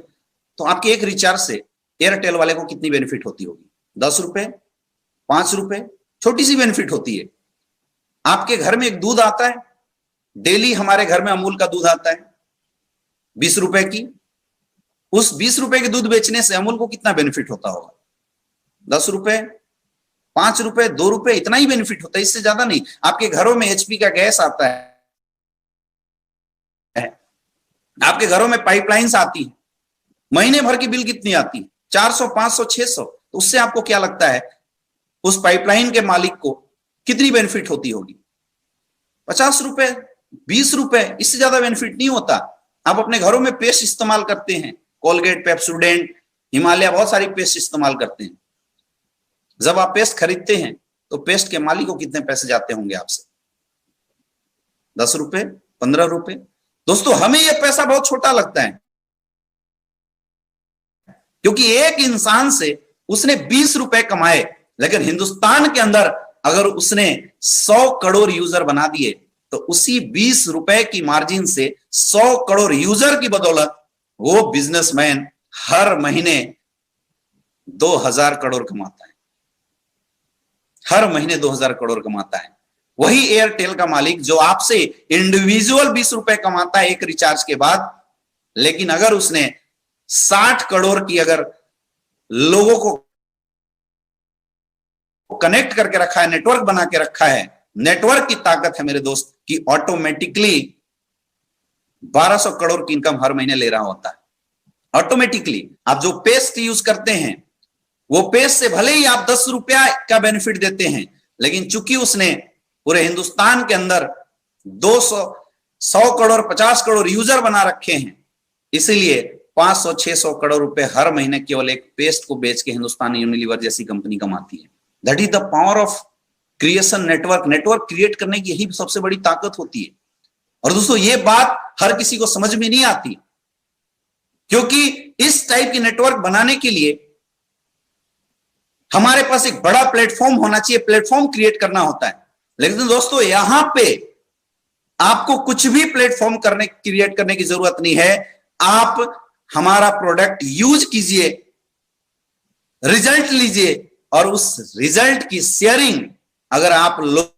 तो आपके एक रिचार्ज से एयरटेल वाले को कितनी बेनिफिट होती होगी? 10 रुपए, 5 रुपए, छोटी सी बेनिफिट होती है। आपके घर में एक दूध आता है, डेली हमारे घर में अमूल का दूध आता है 20 रुपए की, उस 20 रुपए के दूध बेचने से अमूल को कितना बेनिफिट होता होगा? 10 रुपए, 5 रुपए, 2 रुपए, इतना ही बेनिफिट होता है, इससे ज्यादा नहीं। आपके घरों में एचपी का गैस आता है, आपके घरों में पाइपलाइंस आती है, महीने भर की बिल कितनी आती है? 400, 500, 600। तो उससे आपको क्या लगता है उस पाइपलाइन के मालिक को कितनी बेनिफिट होती होगी? 50 रुपए, 20 रुपए, इससे ज्यादा बेनिफिट नहीं होता। आप अपने घरों में पेस्ट इस्तेमाल करते हैं, कोलगेट, पेप्सोडेंट, हिमालय, बहुत सारी पेस्ट इस्तेमाल करते हैं। जब आप पेस्ट खरीदते हैं तो पेस्ट के मालिक को कितने पैसे जाते होंगे आपसे? 10 रुपए, 15 रुपए। दोस्तों, हमें यह पैसा बहुत छोटा लगता है, क्योंकि एक इंसान से उसने 20 रुपए कमाए, लेकिन हिंदुस्तान के अंदर अगर उसने 100 करोड़ यूजर बना दिए तो उसी 20 रुपए की मार्जिन से 100 करोड़ यूजर की बदौलत वो बिजनेसमैन हर महीने 2000 करोड़ कमाता है, हर महीने 2000 करोड़ कमाता है। वही एयरटेल का मालिक जो आपसे इंडिविजुअल 20 रुपए कमाता है एक रिचार्ज के बाद, लेकिन अगर उसने 60 करोड़ की अगर लोगों को कनेक्ट करके रखा है, नेटवर्क बना के रखा है, नेटवर्क की ताकत है मेरे दोस्त कि ऑटोमेटिकली 1200 करोड़ की इनकम हर महीने ले रहा होता है। ऑटोमेटिकली आप जो पेस्ट यूज करते हैं, वो पेस्ट से भले ही आप 10 रुपया का बेनिफिट देते हैं, लेकिन चूंकि उसने पूरे हिंदुस्तान के अंदर 200, 100 करोड़, 50 करोड़ यूजर बना रखे हैं, इसीलिए 500, 600 करोड़ रुपए हर महीने केवल एक पेस्ट को बेच के हिंदुस्तान यूनिलीवर जैसी कंपनी कमाती है। That is the power of creation network. Network create करने की यही सबसे बड़ी ताकत होती है। और दोस्तों, ये बात हर किसी को समझ में नहीं आती, क्योंकि इस टाइप की नेटवर्क बनाने के लिए हमारे पास एक बड़ा प्लेटफॉर्म होना चाहिए, प्लेटफॉर्म क्रिएट करना होता है। लेकिन दोस्तों, यहां पे आपको कुछ भी प्लेटफॉर्म क्रिएट करने की जरूरत नहीं है। आप हमारा प्रोडक्ट यूज कीजिए, रिजल्ट लीजिए, और उस रिजल्ट की शेयरिंग अगर आप लोगों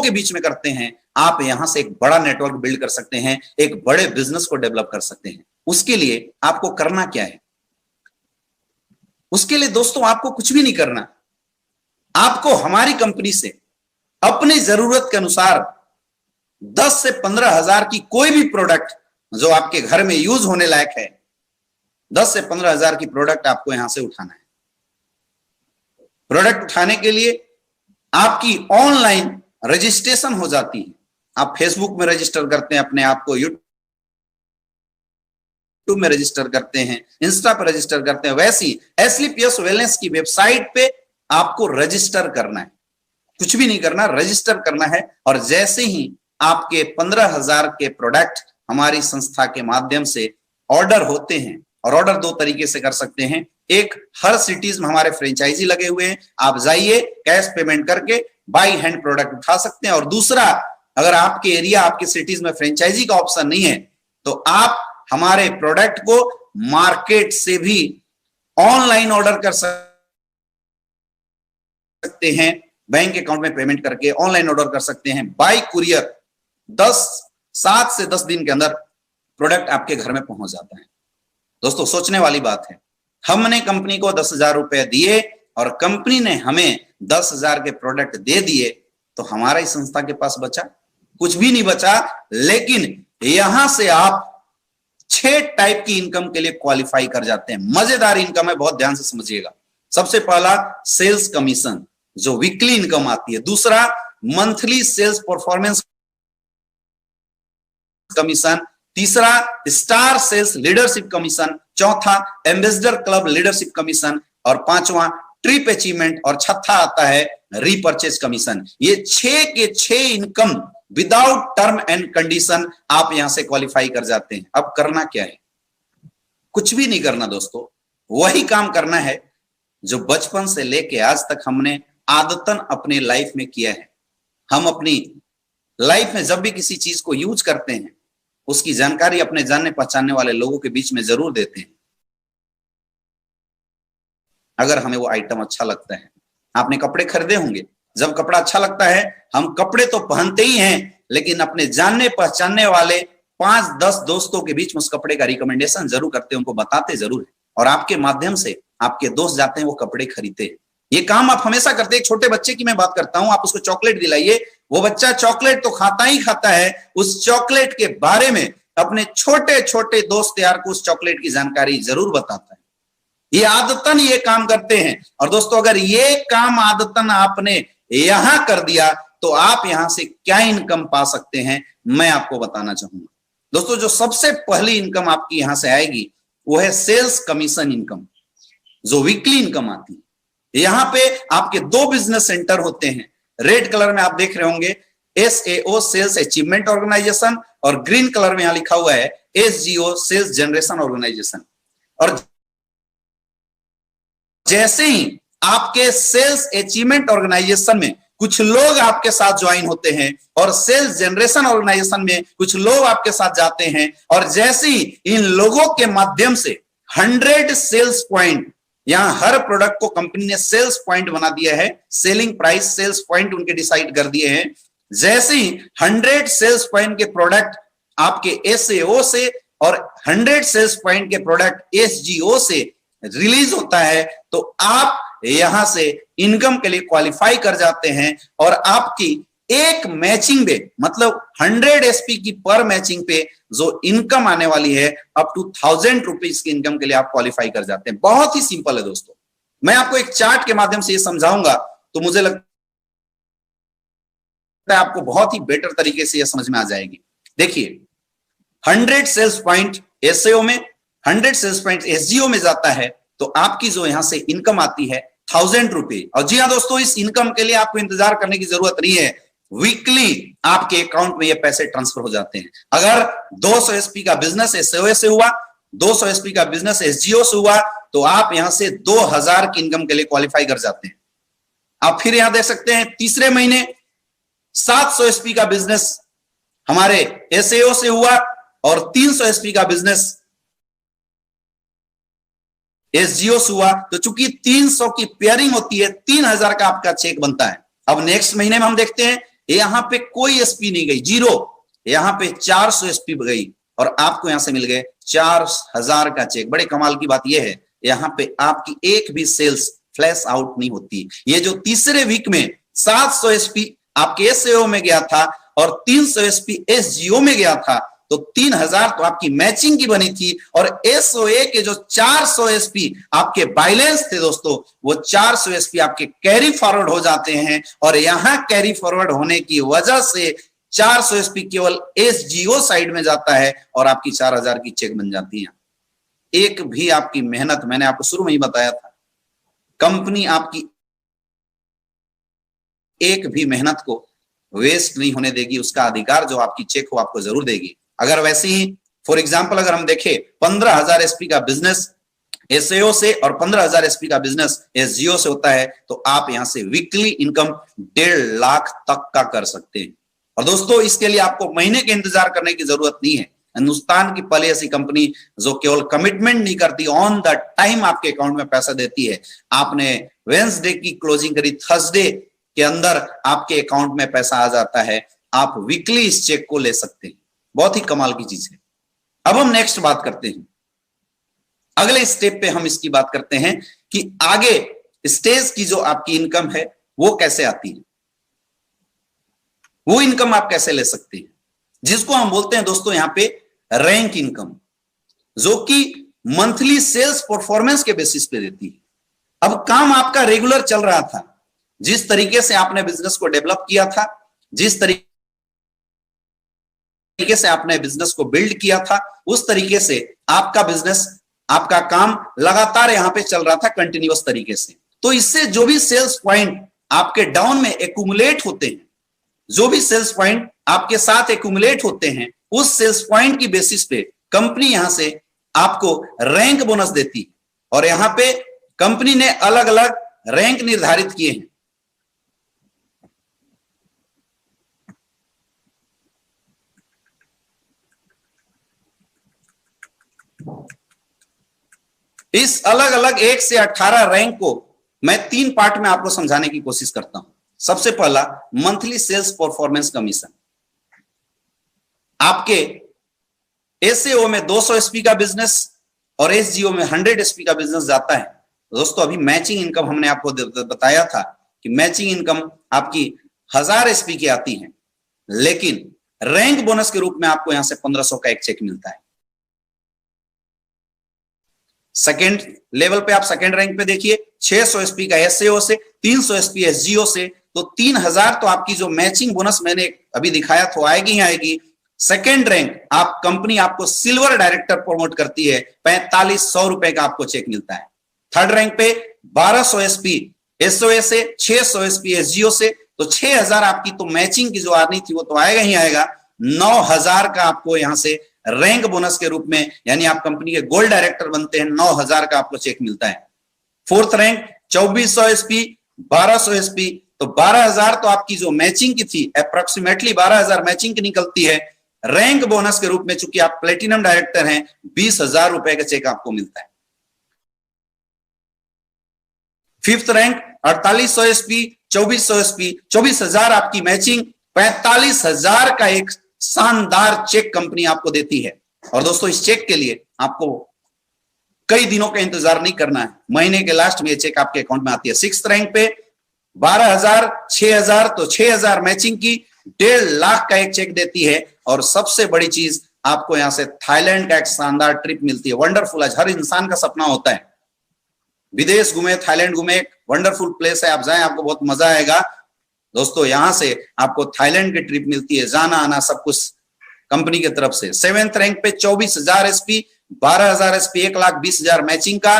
के बीच में करते हैं, आप यहां से एक बड़ा नेटवर्क बिल्ड कर सकते हैं, एक बड़े बिजनेस को डेवलप कर सकते हैं। उसके लिए आपको करना क्या है? उसके लिए दोस्तों आपको कुछ भी नहीं करना। आपको हमारी कंपनी से अपनी जरूरत के अनुसार 10 से 15 हजार की कोई भी प्रोडक्ट जो आपके घर में यूज होने लायक है, 10 से 15 हजार की प्रोडक्ट आपको यहां से उठाना है। प्रोडक्ट उठाने के लिए आपकी ऑनलाइन रजिस्ट्रेशन हो जाती है। आप फेसबुक में रजिस्टर करते हैं अपने आप को, यूट्यूब में रजिस्टर करते हैं, इंस्टा पर रजिस्टर करते हैं, वैसी एसलीपीएस वेलनेस की वेबसाइट पे आपको रजिस्टर करना है। कुछ भी नहीं करना, रजिस्टर करना है। और जैसे ही आपके 15,000 के प्रोडक्ट हमारी संस्था के माध्यम से ऑर्डर होते हैं, और ऑर्डर दो तरीके से कर सकते हैं। एक, हर सिटीज में हमारे फ्रेंचाइजी लगे हुए हैं, आप जाइए कैश पेमेंट करके बाई हैंड प्रोडक्ट उठा सकते हैं। और दूसरा, अगर आपके एरिया, आपके सिटीज में फ्रेंचाइजी का ऑप्शन नहीं है, तो आप हमारे प्रोडक्ट को मार्केट से भी ऑनलाइन ऑर्डर कर सकते हैं, बैंक अकाउंट में पेमेंट करके ऑनलाइन ऑर्डर कर सकते हैं। बाई कुरियर 7 से 10 दिन के अंदर प्रोडक्ट आपके घर में पहुंच जाता है। दोस्तों, सोचने वाली बात है, हमने कंपनी को 10,000 रुपए दिए और कंपनी ने हमें 10,000 के प्रोडक्ट दे दिए, तो हमारा इस संस्था के पास बचा कुछ भी नहीं बचा। लेकिन यहां से आप 6 टाइप की इनकम के लिए क्वालिफाई कर जाते हैं। मजेदार इनकम है, बहुत ध्यान से समझिएगा। सबसे पहला, सेल्स कमीशन, जो वीकली इनकम आती है। दूसरा, मंथली सेल्स परफॉर्मेंस कमीशन। तीसरा, स्टार सेल्स लीडरशिप कमीशन। चौथा, एम्बेसडर क्लब लीडरशिप कमीशन। और पांचवा ट्रिप अचीवमेंट और छठा आता है रीपर्चेज कमीशन। ये 6 के 6 income without term and condition आप यहां से क्वालिफाई कर जाते हैं। अब करना क्या है? कुछ भी नहीं करना दोस्तों, वही काम करना है जो बचपन से लेके आज तक हमने आदतन अपने लाइफ में किया है। हम अपनी लाइफ में जब भी किसी चीज को यूज करते हैं उसकी जानकारी अपने जानने पहचानने वाले लोगों के बीच में जरूर देते हैं, अगर हमें वो आइटम अच्छा लगता है। आपने कपड़े खरीदे होंगे, जब कपड़ा अच्छा लगता है हम कपड़े तो पहनते ही हैं, लेकिन अपने जानने पहचानने वाले 5-10 दोस्तों के बीच में उस कपड़े का रिकमेंडेशन जरूर करते हैं, उनको बताते जरूर है, और आपके माध्यम से आपके दोस्त जाते हैं वो कपड़े खरीदते हैं। ये काम आप हमेशा करते हैं। एक छोटे बच्चे की मैं बात करता हूं, आप उसको चॉकलेट दिलाइए, वो बच्चा चॉकलेट तो खाता ही खाता है, उस चॉकलेट के बारे में अपने छोटे छोटे दोस्त यार को उस चॉकलेट की जानकारी जरूर बताता है। ये आदतन ये काम करते हैं। और दोस्तों अगर ये काम आदतन आपने यहां कर दिया तो आप यहां से क्या इनकम पा सकते हैं, मैं आपको बताना चाहूंगा। दोस्तों जो सबसे पहली इनकम आपकी यहां से आएगी वो है सेल्स कमीशन इनकम, जो वीकली इनकम आती है। यहां पे आपके 2 बिजनेस सेंटर होते हैं। रेड कलर में आप देख रहे होंगे SAO सेल्स अचीवमेंट ऑर्गेनाइजेशन, और ग्रीन कलर में यहां लिखा हुआ है SGO सेल्स जनरेशन ऑर्गेनाइजेशन। और जैसे ही आपके सेल्स अचीवमेंट ऑर्गेनाइजेशन में कुछ लोग आपके साथ ज्वाइन होते हैं और सेल्स जनरेशन ऑर्गेनाइजेशन में कुछ लोग आपके साथ जाते हैं, और जैसे ही इन लोगों के माध्यम से 100 सेल्स पॉइंट, यहां हर प्रोडक्ट को कंपनी ने सेल्स पॉइंट बना दिया है, सेलिंग प्राइस सेल्स पॉइंट उनके डिसाइड कर दिए हैं। जैसे ही 100 सेल्स पॉइंट के प्रोडक्ट आपके SAO से और 100 सेल्स पॉइंट के प्रोडक्ट SGO से रिलीज होता है तो आप यहां से इनकम के लिए क्वालिफाई कर जाते हैं, और आपकी एक मैचिंग पे, मतलब 100 SP की पर मैचिंग पे जो इनकम आने वाली है अप टू 1000 रुपीज की इनकम के लिए आप क्वालिफाई कर जाते हैं। बहुत ही सिंपल है दोस्तों। मैं आपको एक चार्ट के माध्यम से ये समझाऊंगा तो मुझे लगता है आपको बहुत ही बेटर तरीके से ये समझ में आ जाएगी। देखिए 100 सेल्स पॉइंट SAO में, 100 सेल्स पॉइंट SGO में जाता है तो आपकी जो यहां से इनकम आती है 1000 रुपए। और जी हाँ दोस्तों, इस इनकम के लिए आपको इंतजार करने की जरूरत नहीं है, वीकली आपके अकाउंट में ये पैसे ट्रांसफर हो जाते हैं। अगर 200 SP का बिजनेस SAO से हुआ, 200 SP का बिजनेस SGO से हुआ, तो आप यहां से 2000 की इनकम के लिए क्वालिफाई कर जाते हैं। आप फिर यहां देख सकते हैं तीसरे महीने 700 SP का बिजनेस हमारे SAO से हुआ और 300 SP का बिजनेस SGO से हुआ, तो चूंकि 300 की पेयरिंग होती है 3000 का आपका चेक बनता है। अब नेक्स्ट महीने में हम देखते हैं यहां पे कोई SP नहीं गई, 0, यहां पे 400 SP गई और आपको यहां से मिल गए 4000 का चेक। बड़े कमाल की बात यह है यहां पे आपकी एक भी सेल्स फ्लैश आउट नहीं होती। ये जो तीसरे वीक में 700 SP आपके SAO में गया था और 300 SP SGO में गया था, तो 3000 तो आपकी मैचिंग की बनी थी, और SOA के जो 400 SP आपके बैलेंस थे दोस्तों, वो 400 SP आपके कैरी फॉरवर्ड हो जाते हैं, और यहां कैरी फॉरवर्ड होने की वजह से 400 SP केवल SGO साइड में जाता है और आपकी 4000 की चेक बन जाती है। एक भी आपकी मेहनत, मैंने आपको शुरू में ही बताया था, कंपनी आपकी एक भी मेहनत को वेस्ट नहीं होने देगी। उसका अधिकार जो आपकी चेक हो आपको जरूर देगी। अगर वैसे ही फॉर एग्जांपल अगर हम देखें 15000 SP का बिजनेस SAO से और 15000 SP का बिजनेस SGO से होता है, तो आप यहां से वीकली इनकम 1.5 लाख तक का कर सकते हैं। और दोस्तों इसके लिए आपको महीने के इंतजार करने की जरूरत नहीं है। हिंदुस्तान की पहले ऐसी कंपनी जो केवल कमिटमेंट नहीं करती, ऑन द टाइम आपके अकाउंट में पैसा देती है। आपने वेडनेसडे की क्लोजिंग करी, थर्सडे के अंदर आपके अकाउंट में पैसा आ जाता है, आप वीकली इस चेक को ले सकते हैं। बहुत ही कमाल की चीज है। अब हम नेक्स्ट बात करते हैं, अगले स्टेप पे हम इसकी बात करते हैं कि आगे स्टेज की जो आपकी इनकम है वो कैसे आती है, वो इनकम आप कैसे ले सकते हैं, जिसको हम बोलते हैं दोस्तों यहां पे रैंक इनकम, जो कि मंथली सेल्स परफॉर्मेंस के बेसिस पे देती है। अब काम आपका रेगुलर चल रहा था, जिस तरीके से आपने बिजनेस को डेवलप किया था, जिस तरीके से आपने बिजनेस को बिल्ड किया था, उस तरीके से आपका बिजनेस आपका काम लगातार यहां पे चल रहा था कंटिन्यूअस तरीके से। तो इससे जो भी सेल्स पॉइंट आपके डाउन में एक्यूमुलेट होते हैं, जो भी सेल्स पॉइंट आपके साथ एक्यूमुलेट होते हैं, उस सेल्स पॉइंट की बेसिस पे कंपनी यहां से आपको रैंक बोनस देती है। और यहां पे कंपनी ने अलग अलग रैंक निर्धारित किए हैं। इस अलग अलग 1 से 18 रैंक को मैं 3 पार्ट में आपको समझाने की कोशिश करता हूं। सबसे पहला, मंथली सेल्स परफॉर्मेंस कमीशन। आपके एसएओ में 200 एसपी का बिजनेस और एसजीओ में 100 एसपी का बिजनेस जाता है। दोस्तों, अभी मैचिंग इनकम हमने आपको बताया था कि मैचिंग इनकम आपकी 1000 एसपी की आती है, लेकिन रैंक बोनस के रूप में आपको यहां से 1500 का एक चेक मिलता है। सेकेंड लेवल पे आप सेकेंड रैंक पे देखिए, 600 एसपी का एसएओ से, 300 एसपी एसजीओ से, तो 3000 तो आपकी जो मैचिंग बोनस मैंने अभी दिखाया तो आएगी ही आएगी। सेकेंड रैंक आप कंपनी आपको सिल्वर डायरेक्टर प्रमोट करती है, 4500 रुपए का आपको चेक मिलता है। थर्ड रैंक पे 1200 एसपी एसओए से, 600 एसपी एसजीओ से, तो 6000 आपकी तो मैचिंग की जो आनी थी वो तो आएगा ही आएगा। 9000 का आपको यहां से रैंक बोनस के रूप में, यानी आप कंपनी के गोल्ड डायरेक्टर बनते हैं, 9000 का आपको चेक मिलता है। फोर्थ रैंक 2400 एसपी, 1200 एसपी, तो 12000 तो आपकी जो मैचिंग की थी, अप्रोक्सीमेटली 12000 मैचिंग की निकलती है। रैंक बोनस के रूप में चूंकि आप प्लेटिनम डायरेक्टर हैं, 20000 रुपए का चेक आपको मिलता है। फिफ्थ रैंक 4800 एसपी, 2400 एसपी, 24000 आपकी मैचिंग, 45000 का एक शानदार चेक कंपनी आपको देती है। और दोस्तों, इस चेक के लिए आपको कई दिनों का इंतजार नहीं करना है, महीने के लास्ट में ये चेक आपके अकाउंट में आती है। सिक्स्थ रैंक पे 12000, 6000, तो 6000 मैचिंग की 1.5 लाख का एक चेक देती है। और सबसे बड़ी चीज, आपको यहां से थाईलैंड का एक शानदार ट्रिप मिलती है। वंडरफुल, आज हर इंसान का सपना होता है विदेश घूमे, थाईलैंड घूमे, एक वंडरफुल प्लेस है, आप जाएं, आपको बहुत मजा आएगा। दोस्तों, यहां से आपको थाईलैंड की ट्रिप मिलती है, जाना आना सब कुछ कंपनी की तरफ से। सेवेंथ रैंक पे 24000 एसपी, 12000 एसपी, 1,20,000 मैचिंग का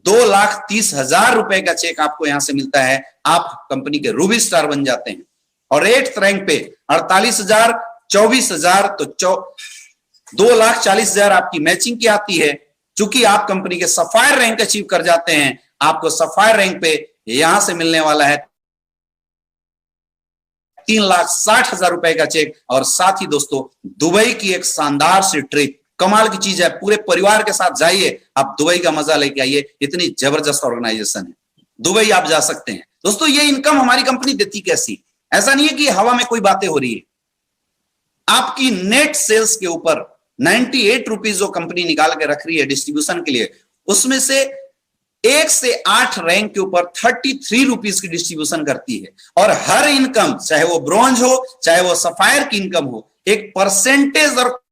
2,30,000 रुपए का चेक आपको यहां से मिलता है। आप कंपनी के रूबी स्टार बन जाते हैं। और 8th रैंक पे 48,000, 24,000, तो 2,40,000 आपकी मैचिंग की आती है। चूंकि आप कंपनी के सफायर रैंक अचीव कर जाते हैं, आपको सफायर रैंक पे यहां से मिलने वाला है 3,60,000 रुपए का चेक। और साथ ही दोस्तों, दुबई की एक शानदार सी ट्रिप, कमाल की चीज है, पूरे परिवार के साथ जाइए, आप दुबई का मजा लेके आइए, इतनी जबरदस्त ऑर्गेनाइजेशन है, दुबई आप जा सकते हैं। दोस्तों, ये इनकम हमारी कंपनी देती कैसी? ऐसा नहीं है कि हवा में कोई बातें हो रही है। आपकी नेट सेल्स के ऊपर 98 रुपीज जो कंपनी निकाल के रख रही है डिस्ट्रीब्यूशन के लिए, उसमें से 1 से 8 रैंक के ऊपर 33 रुपीज की डिस्ट्रीब्यूशन करती है। और हर इनकम, चाहे वो ब्रॉन्ज हो, चाहे वो सफायर की इनकम हो, एक परसेंटेज और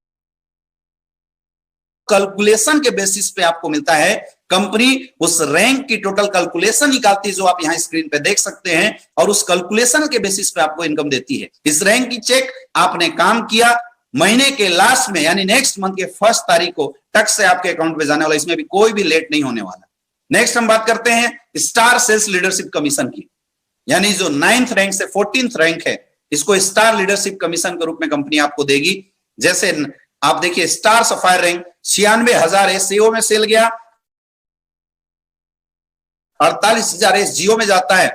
कैलकुलेशन के बेसिस पे आपको मिलता है। कंपनी उस रैंक की टोटल कैलकुलेशन निकालती है, जो आप यहां स्क्रीन पे देख सकते हैं, और उस कैलकुलेशन के बेसिस पे आपको इनकम देती है। इस रैंक की चेक आपने काम किया, महीने के लास्ट में यानी नेक्स्ट मंथ के 1 तारीख को टक से आपके अकाउंट में जाने वाला, इसमें भी कोई भी लेट नहीं होने वाला। नेक्स्ट हम बात करते हैं स्टार सेल्स लीडरशिप कमीशन की, यानी जो 9th रैंक से 14th रैंक है, इसको स्टार लीडरशिप कमीशन के रूप में कंपनी आपको देगी। जैसे आप देखिए, स्टार सफायर रैंक 96,000 एससीओ में सेल गया, 48,000 एसजीओ में जाता है,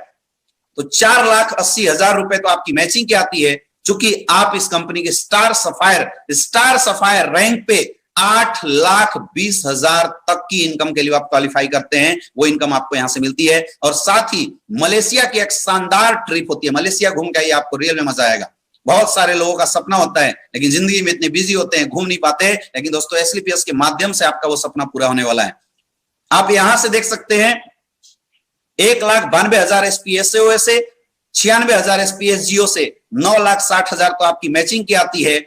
तो 4,80,000 रुपए तो आपकी मैचिंग की आती है। चूंकि आप इस कंपनी के स्टार सफायर रैंक पे 8,20,000 तक की इनकम के लिए आप क्वालिफाई करते हैं, वो इनकम आपको यहां से मिलती है। और साथ ही मलेशिया की एक शानदार ट्रिप होती है, मलेशिया घूम के आपको रियल में मजा आएगा। बहुत सारे लोगों का सपना होता है, लेकिन जिंदगी में इतने बिजी होते हैं, घूम नहीं पाते, लेकिन दोस्तों एसलीपीएस के माध्यम से आपका वो सपना पूरा होने वाला है। आप यहां से देख सकते हैं 1,92,000 एसपीएसओ से, 96,000 एसपीएसजीओ से, 9,60,000 तो आपकी मैचिंग की आती है।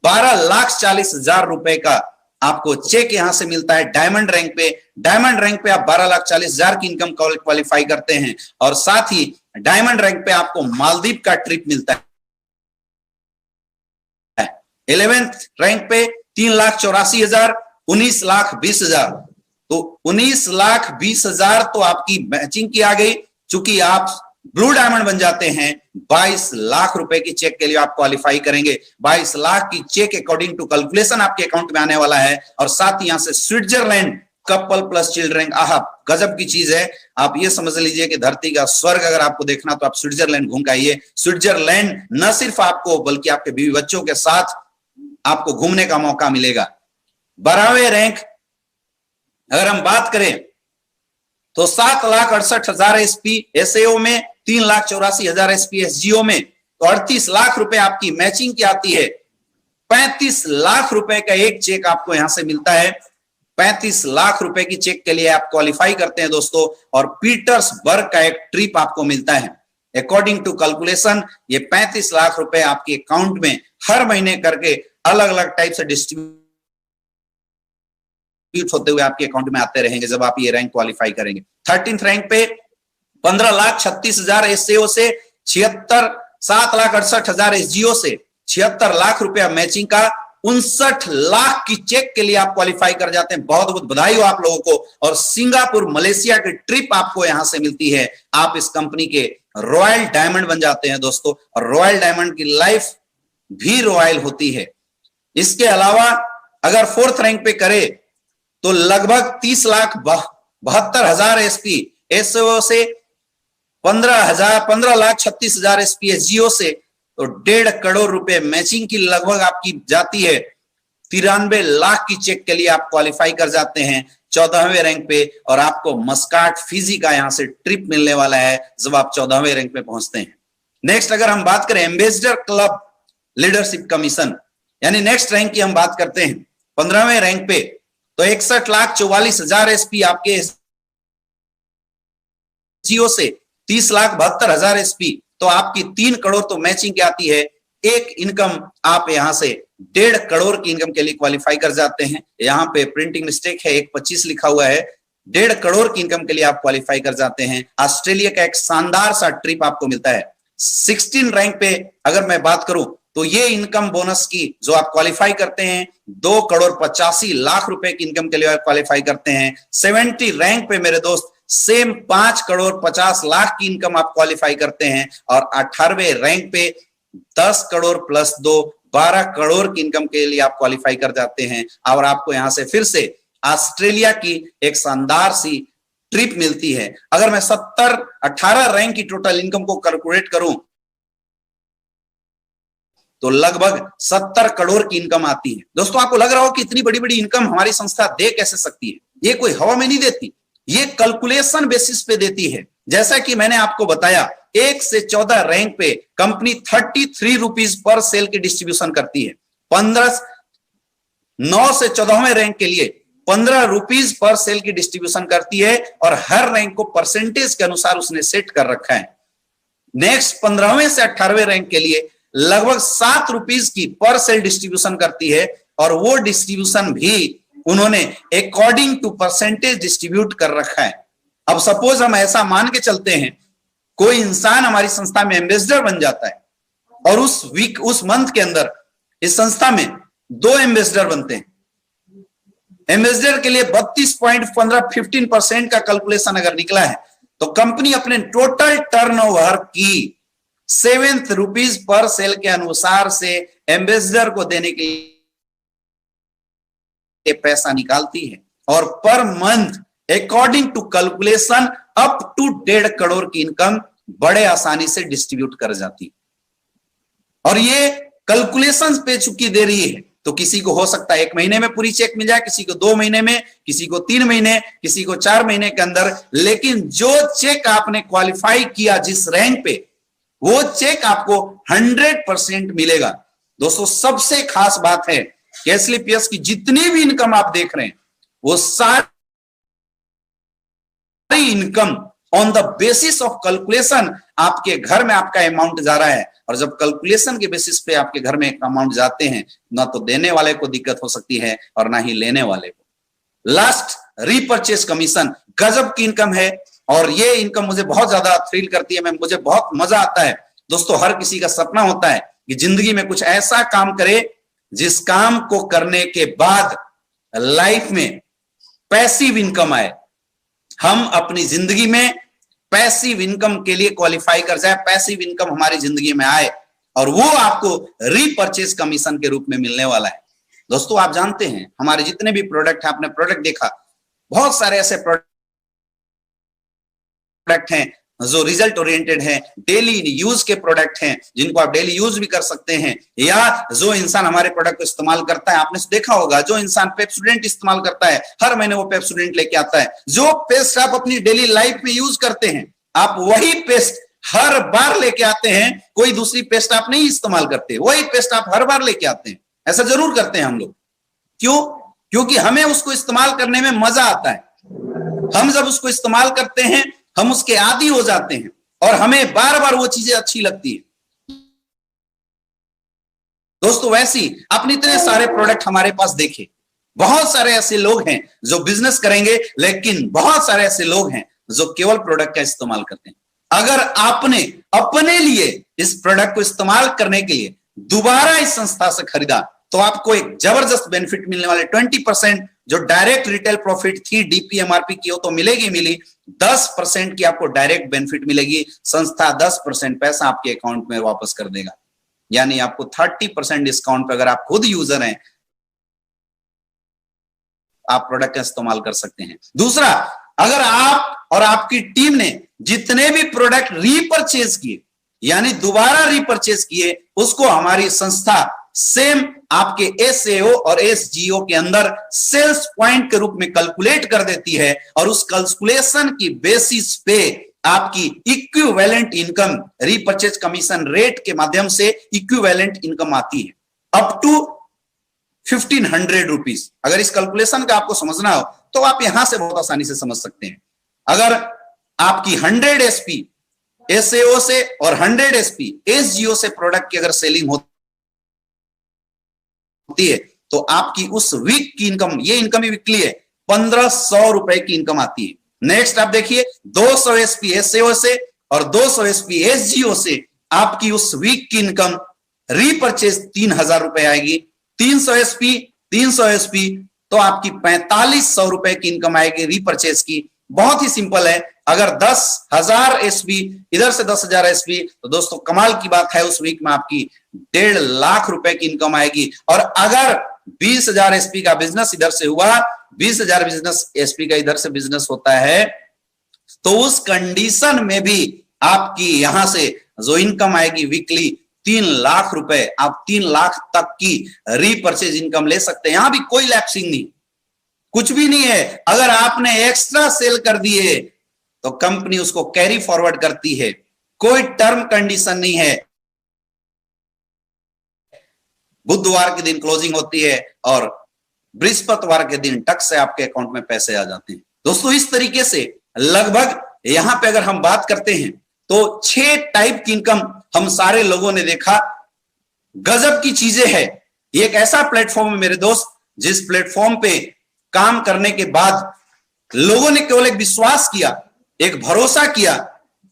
12,40,000 रुपए का आपको चेक यहां से मिलता है डायमंड रैंक पे। डायमंड रैंक पे आप 12,40,000 की इनकम क्वालिफाई करते हैं। और साथ ही डायमंड रैंक पे आपको मालदीव का ट्रिप मिलता है। 11th रैंक पे 3,84,000, 19,20,000, तो 19,20,000 तो आपकी मैचिंग की आ गई। चूंकि आप ब्लू डायमंड बन जाते हैं, 22 लाख रुपए की चेक के लिए आप क्वालिफाई करेंगे। 22 लाख की चेक अकॉर्डिंग टू कैलकुलेशन आपके अकाउंट में आने वाला है। और साथ ही यहां से स्विट्जरलैंड कपल प्लस चिल्ड्रन, आह गजब की चीज है। आप ये समझ लीजिए कि धरती का स्वर्ग अगर आपको देखना तो आप स्विट्जरलैंड घूम के आइए। स्विट्जरलैंड न सिर्फ आपको बल्कि आपके बीवी बच्चों के साथ आपको घूमने का मौका मिलेगा। 12वें रैंक अगर हम बात करें तो 7,68,000 एसपी एसएओ में, 3,84,000 एसपी एसजीओ में, तो 38 लाख रुपए आपकी मैचिंग की आती है। 35 लाख रुपए का एक चेक आपको यहां से मिलता है। 35 लाख रुपए की चेक के लिए आप क्वालिफाई करते हैं दोस्तों। और पीटर्सबर्ग का एक ट्रिप आपको मिलता है। अकॉर्डिंग टू कैलकुलेशन ये 35 लाख रुपए आपके अकाउंट में हर महीने करके अलग अलग टाइप से डिस्ट्रीब्यूट होते हुए आपके अकाउंट में आते रहेंगे जब आप ये रैंक क्वालिफाई करेंगे। 13th रैंक पे 15,36,000 एसएओ से 7,68,000 एसजीओ से 76 लाख रुपया मैचिंग का, 59 लाख की चेक के लिए आप क्वालिफाई कर जाते हैं। बहुत बहुत बधाई हो आप लोगों को। और सिंगापुर मलेशिया की ट्रिप आपको यहां से मिलती है। आप इस कंपनी के रॉयल डायमंड बन जाते हैं दोस्तों। और रॉयल डायमंड की लाइफ भी रॉयल होती है। इसके अलावा अगर 4th रैंक पे करे तो लगभग 30,72,000 एसपी एसओ से 15,36,000 एसपी एसजीओ से, तो 1.5 करोड़ रुपए मैचिंग की लगभग आपकी जाती है। 93 लाख की चेक के लिए आप क्वालिफाई कर जाते हैं 14वें रैंक पे। और आपको मस्काट फिजी का यहां से ट्रिप मिलने वाला है जब आप 14वें रैंक पे पहुंचते हैं। नेक्स्ट अगर हम बात करें एम्बेसडर क्लब लीडरशिप कमीशन, यानी नेक्स्ट रैंक की हम बात करते हैं 15वें रैंक पे, तो 61,44,000 एसपी आपके जियो से, 30,72,000 एसपी, तो आपकी 3 करोड़ तो मैचिंग की आती है। एक इनकम आप यहां से 1.5 करोड़ की इनकम के लिए क्वालिफाई कर जाते हैं। यहां पे प्रिंटिंग मिस्टेक है, 1.25 लिखा हुआ है। 1.5 करोड़ की इनकम के लिए आप क्वालिफाई कर जाते हैं। ऑस्ट्रेलिया का एक शानदार सा ट्रिप आपको मिलता है। 16 रैंक पे अगर मैं बात करूं तो ये इनकम बोनस की जो आप क्वालिफाई करते हैं 2,85,00,000 रुपए की इनकम के लिए आप क्वालिफाई करते हैं। 70 रैंक पे मेरे दोस्त सेम 5,50,00,000 की इनकम आप क्वालिफाई करते हैं। और 18वें रैंक पे 10 करोड़ प्लस 2, 12 करोड़ की इनकम के लिए आप क्वालिफाई कर जाते हैं। और आपको यहां से फिर से ऑस्ट्रेलिया की एक शानदार सी ट्रिप मिलती है। अगर मैं 18 रैंक की टोटल इनकम को कैलकुलेट करूं तो लगभग 70 करोड़ की इनकम आती है। दोस्तों आपको लग रहा हो कि इतनी बड़ी बड़ी इनकम हमारी संस्था दे कैसे सकती है? ये कोई हवा में नहीं देती, ये कैलकुलेशन बेसिस पे देती है। जैसा कि मैंने आपको बताया 1 से 14 रैंक पे कंपनी 33 रुपीज पर सेल की डिस्ट्रीब्यूशन करती है। 9 से 14वें रैंक के लिए 15 रुपीज पर सेल की डिस्ट्रीब्यूशन करती है। और हर रैंक को परसेंटेज के अनुसार उसने सेट कर रखा है। नेक्स्ट 15वें से 18वें रैंक के लिए लगभग 7 रुपीज की पर सेल डिस्ट्रीब्यूशन करती है। और वो डिस्ट्रीब्यूशन भी उन्होंने अकॉर्डिंग टू परसेंटेज डिस्ट्रीब्यूट कर रखा है। अब सपोज हम ऐसा मान के चलते हैं कोई इंसान हमारी संस्था में एम्बेसडर बन जाता है और उस मंथ के अंदर इस संस्था में 2 एम्बेसडर बनते हैं। एम्बेसडर के लिए 32.15% का कैलकुलेशन अगर निकला है तो कंपनी अपने टोटल टर्नओवर की 7 रुपीज पर सेल के अनुसार से एम्बेसडर को देने के लिए पैसा निकालती है। और per month according to calculation up to 1.5 crore की इनकम बड़े आसानी से डिस्ट्रीब्यूट कर जाती है। और ये कैलकुलेशन पे चुकी दे रही है तो किसी को हो सकता है 1 महीने में पूरी चेक मिल जाए, किसी को 2 महीने में, किसी को 3 महीने, किसी को 4 महीने के अंदर। लेकिन जो चेक आपने क्वालिफाई किया जिस रैंक पे, वो चेक आपको 100% मिलेगा। दोस्तों सबसे खास बात है कि एसएलपीएस की जितनी भी इनकम आप देख रहे हैं वो सारी income on the basis of calculation आपके घर में आपका अमाउंट जा रहा है। और जब कैलकुलेशन के बेसिस पे आपके घर में अमाउंट जाते हैं ना तो देने वाले को दिक्कत हो सकती है और ना ही लेने वाले को। लास्ट रीपर्चेस कमीशन गजब की इनकम है और ये इनकम मुझे बहुत ज्यादा थ्रिल करती है। मुझे बहुत मजा आता है। दोस्तों हर किसी का सपना होता है कि जिंदगी में कुछ ऐसा काम करे जिस काम को करने के बाद लाइफ में पैसिव इनकम आए, हम अपनी जिंदगी में पैसिव इनकम के लिए क्वालिफाई कर जाए, पैसिव इनकम हमारी जिंदगी में आए और वो आपको रीपर्चेज कमीशन के रूप में मिलने वाला है। दोस्तों आप जानते हैं हमारे जितने भी प्रोडक्ट है, आपने प्रोडक्ट देखा, बहुत सारे ऐसे प्रोडक्ट हैं जो रिजल्ट ओरिएंटेड है, डेली यूज के प्रोडक्ट हैं जिनको आप डेली यूज भी कर सकते हैं, या जो इंसान हमारे प्रोडक्ट को इस्तेमाल करता है, आपने देखा होगा जो इंसान पेप्सोडेंट इस्तेमाल करता है हर महीने वो पेप्सोडेंट लेके आता है। जो पेस्ट आप अपनी डेली लाइफ में यूज करते हैं, आप वही पेस्ट हर बार लेके आते हैं, कोई दूसरी पेस्ट आप नहीं इस्तेमाल करते, वही पेस्ट आप हर बार लेके आते हैं। ऐसा जरूर करते हैं हम लोग। क्यों? क्योंकि हमें उसको इस्तेमाल करने में मजा आता है। हम जब उसको इस्तेमाल करते हैं हम उसके आदी हो जाते हैं और हमें बार बार वो चीजें अच्छी लगती है। दोस्तों वैसी आपने इतने सारे प्रोडक्ट हमारे पास देखे, बहुत सारे ऐसे लोग हैं जो बिजनेस करेंगे, लेकिन बहुत सारे ऐसे लोग हैं जो केवल प्रोडक्ट का इस्तेमाल करते हैं। अगर आपने अपने लिए इस प्रोडक्ट को इस्तेमाल करने के लिए दोबारा इस संस्था से खरीदा तो आपको एक जबरदस्त बेनिफिट मिलने वाले 20% जो डायरेक्ट रिटेल प्रॉफिट थी डीपीएमआरपी की, वो तो मिली 10% की आपको डायरेक्ट बेनिफिट मिलेगी। संस्था 10% पैसा आपके अकाउंट में वापस कर देगा, यानी आपको 30% डिस्काउंट पे अगर आप खुद यूजर हैं आप प्रोडक्ट का इस्तेमाल कर सकते हैं। दूसरा, अगर आप और आपकी टीम ने जितने भी प्रोडक्ट रीपरचेज किए यानी दोबारा रीपरचेज किए, उसको हमारी संस्था सेम आपके एसएओ और एसजीओ के अंदर सेल्स पॉइंट के रूप में कैलकुलेट कर देती है और उस कैलकुलेशन की बेसिस पे आपकी equivalent income repurchase commission rate के माध्यम से इक्विवेलेंट इनकम आती है अप टू 1500 रुपीज। अगर इस कैलकुलेशन का आपको समझना हो तो आप यहां से बहुत आसानी से समझ सकते हैं। अगर आपकी 100 एसपी एसएओ से और 100 एसपी एसजीओ से प्रोडक्ट की अगर सेलिंग होती है तो आपकी उस वीक की इनकम, ये इनकम ही वीकली है, 1500 रुपए की इनकम आती है। नेक्स्ट आप देखिए 200 एसपी एसएओ से और 200 एसपी एसजीओ से आपकी उस वीक की इनकम रीपरचेज 3000 रुपए आएगी। 300 एसपी तो आपकी 4500 रुपए की इनकम आएगी रीपरचेज की। बहुत ही सिंपल है। अगर 10,000 एसपी इधर से 10,000 एसपी तो दोस्तों कमाल की बात है, उस वीक में आपकी 1.5 लाख रुपए की इनकम आएगी। और अगर 20,000 एसपी का बिजनेस इधर से हुआ, 20,000 बिजनेस एसपी का इधर से बिजनेस होता है, तो उस कंडीशन में भी आपकी यहां से जो इनकम आएगी वीकली 3 लाख रुपए, आप 3 लाख तक की रीपरचेज इनकम ले सकते हैं। यहां भी कोई लैप्सिंग नहीं, कुछ भी नहीं है। अगर आपने एक्स्ट्रा सेल कर दिए तो कंपनी उसको कैरी फॉरवर्ड करती है, कोई टर्म कंडीशन नहीं है। बुधवार के दिन क्लोजिंग होती है और बृहस्पतिवार के दिन टक से आपके अकाउंट में पैसे आ जाते हैं। दोस्तों इस तरीके से लगभग यहां पे अगर हम बात करते हैं तो 6 टाइप की इनकम हम सारे लोगों ने देखा। गजब की चीजें है। ये एक ऐसा प्लेटफॉर्म है मेरे दोस्त, जिस प्लेटफॉर्म पे काम करने के बाद लोगों ने केवल एक विश्वास किया, एक भरोसा किया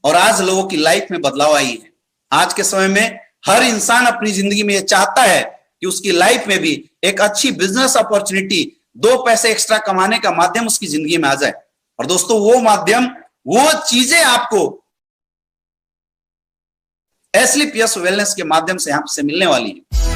और आज लोगों की लाइफ में बदलाव आई है। आज के समय में हर इंसान अपनी जिंदगी में यह चाहता है कि उसकी लाइफ में भी एक अच्छी बिजनेस अपॉर्चुनिटी, 2 पैसे एक्स्ट्रा कमाने का माध्यम उसकी जिंदगी में आ जाए। और दोस्तों वो माध्यम, वो चीजें आपको एस्लीप यस वेलनेस के माध्यम से यहां से मिलने वाली है।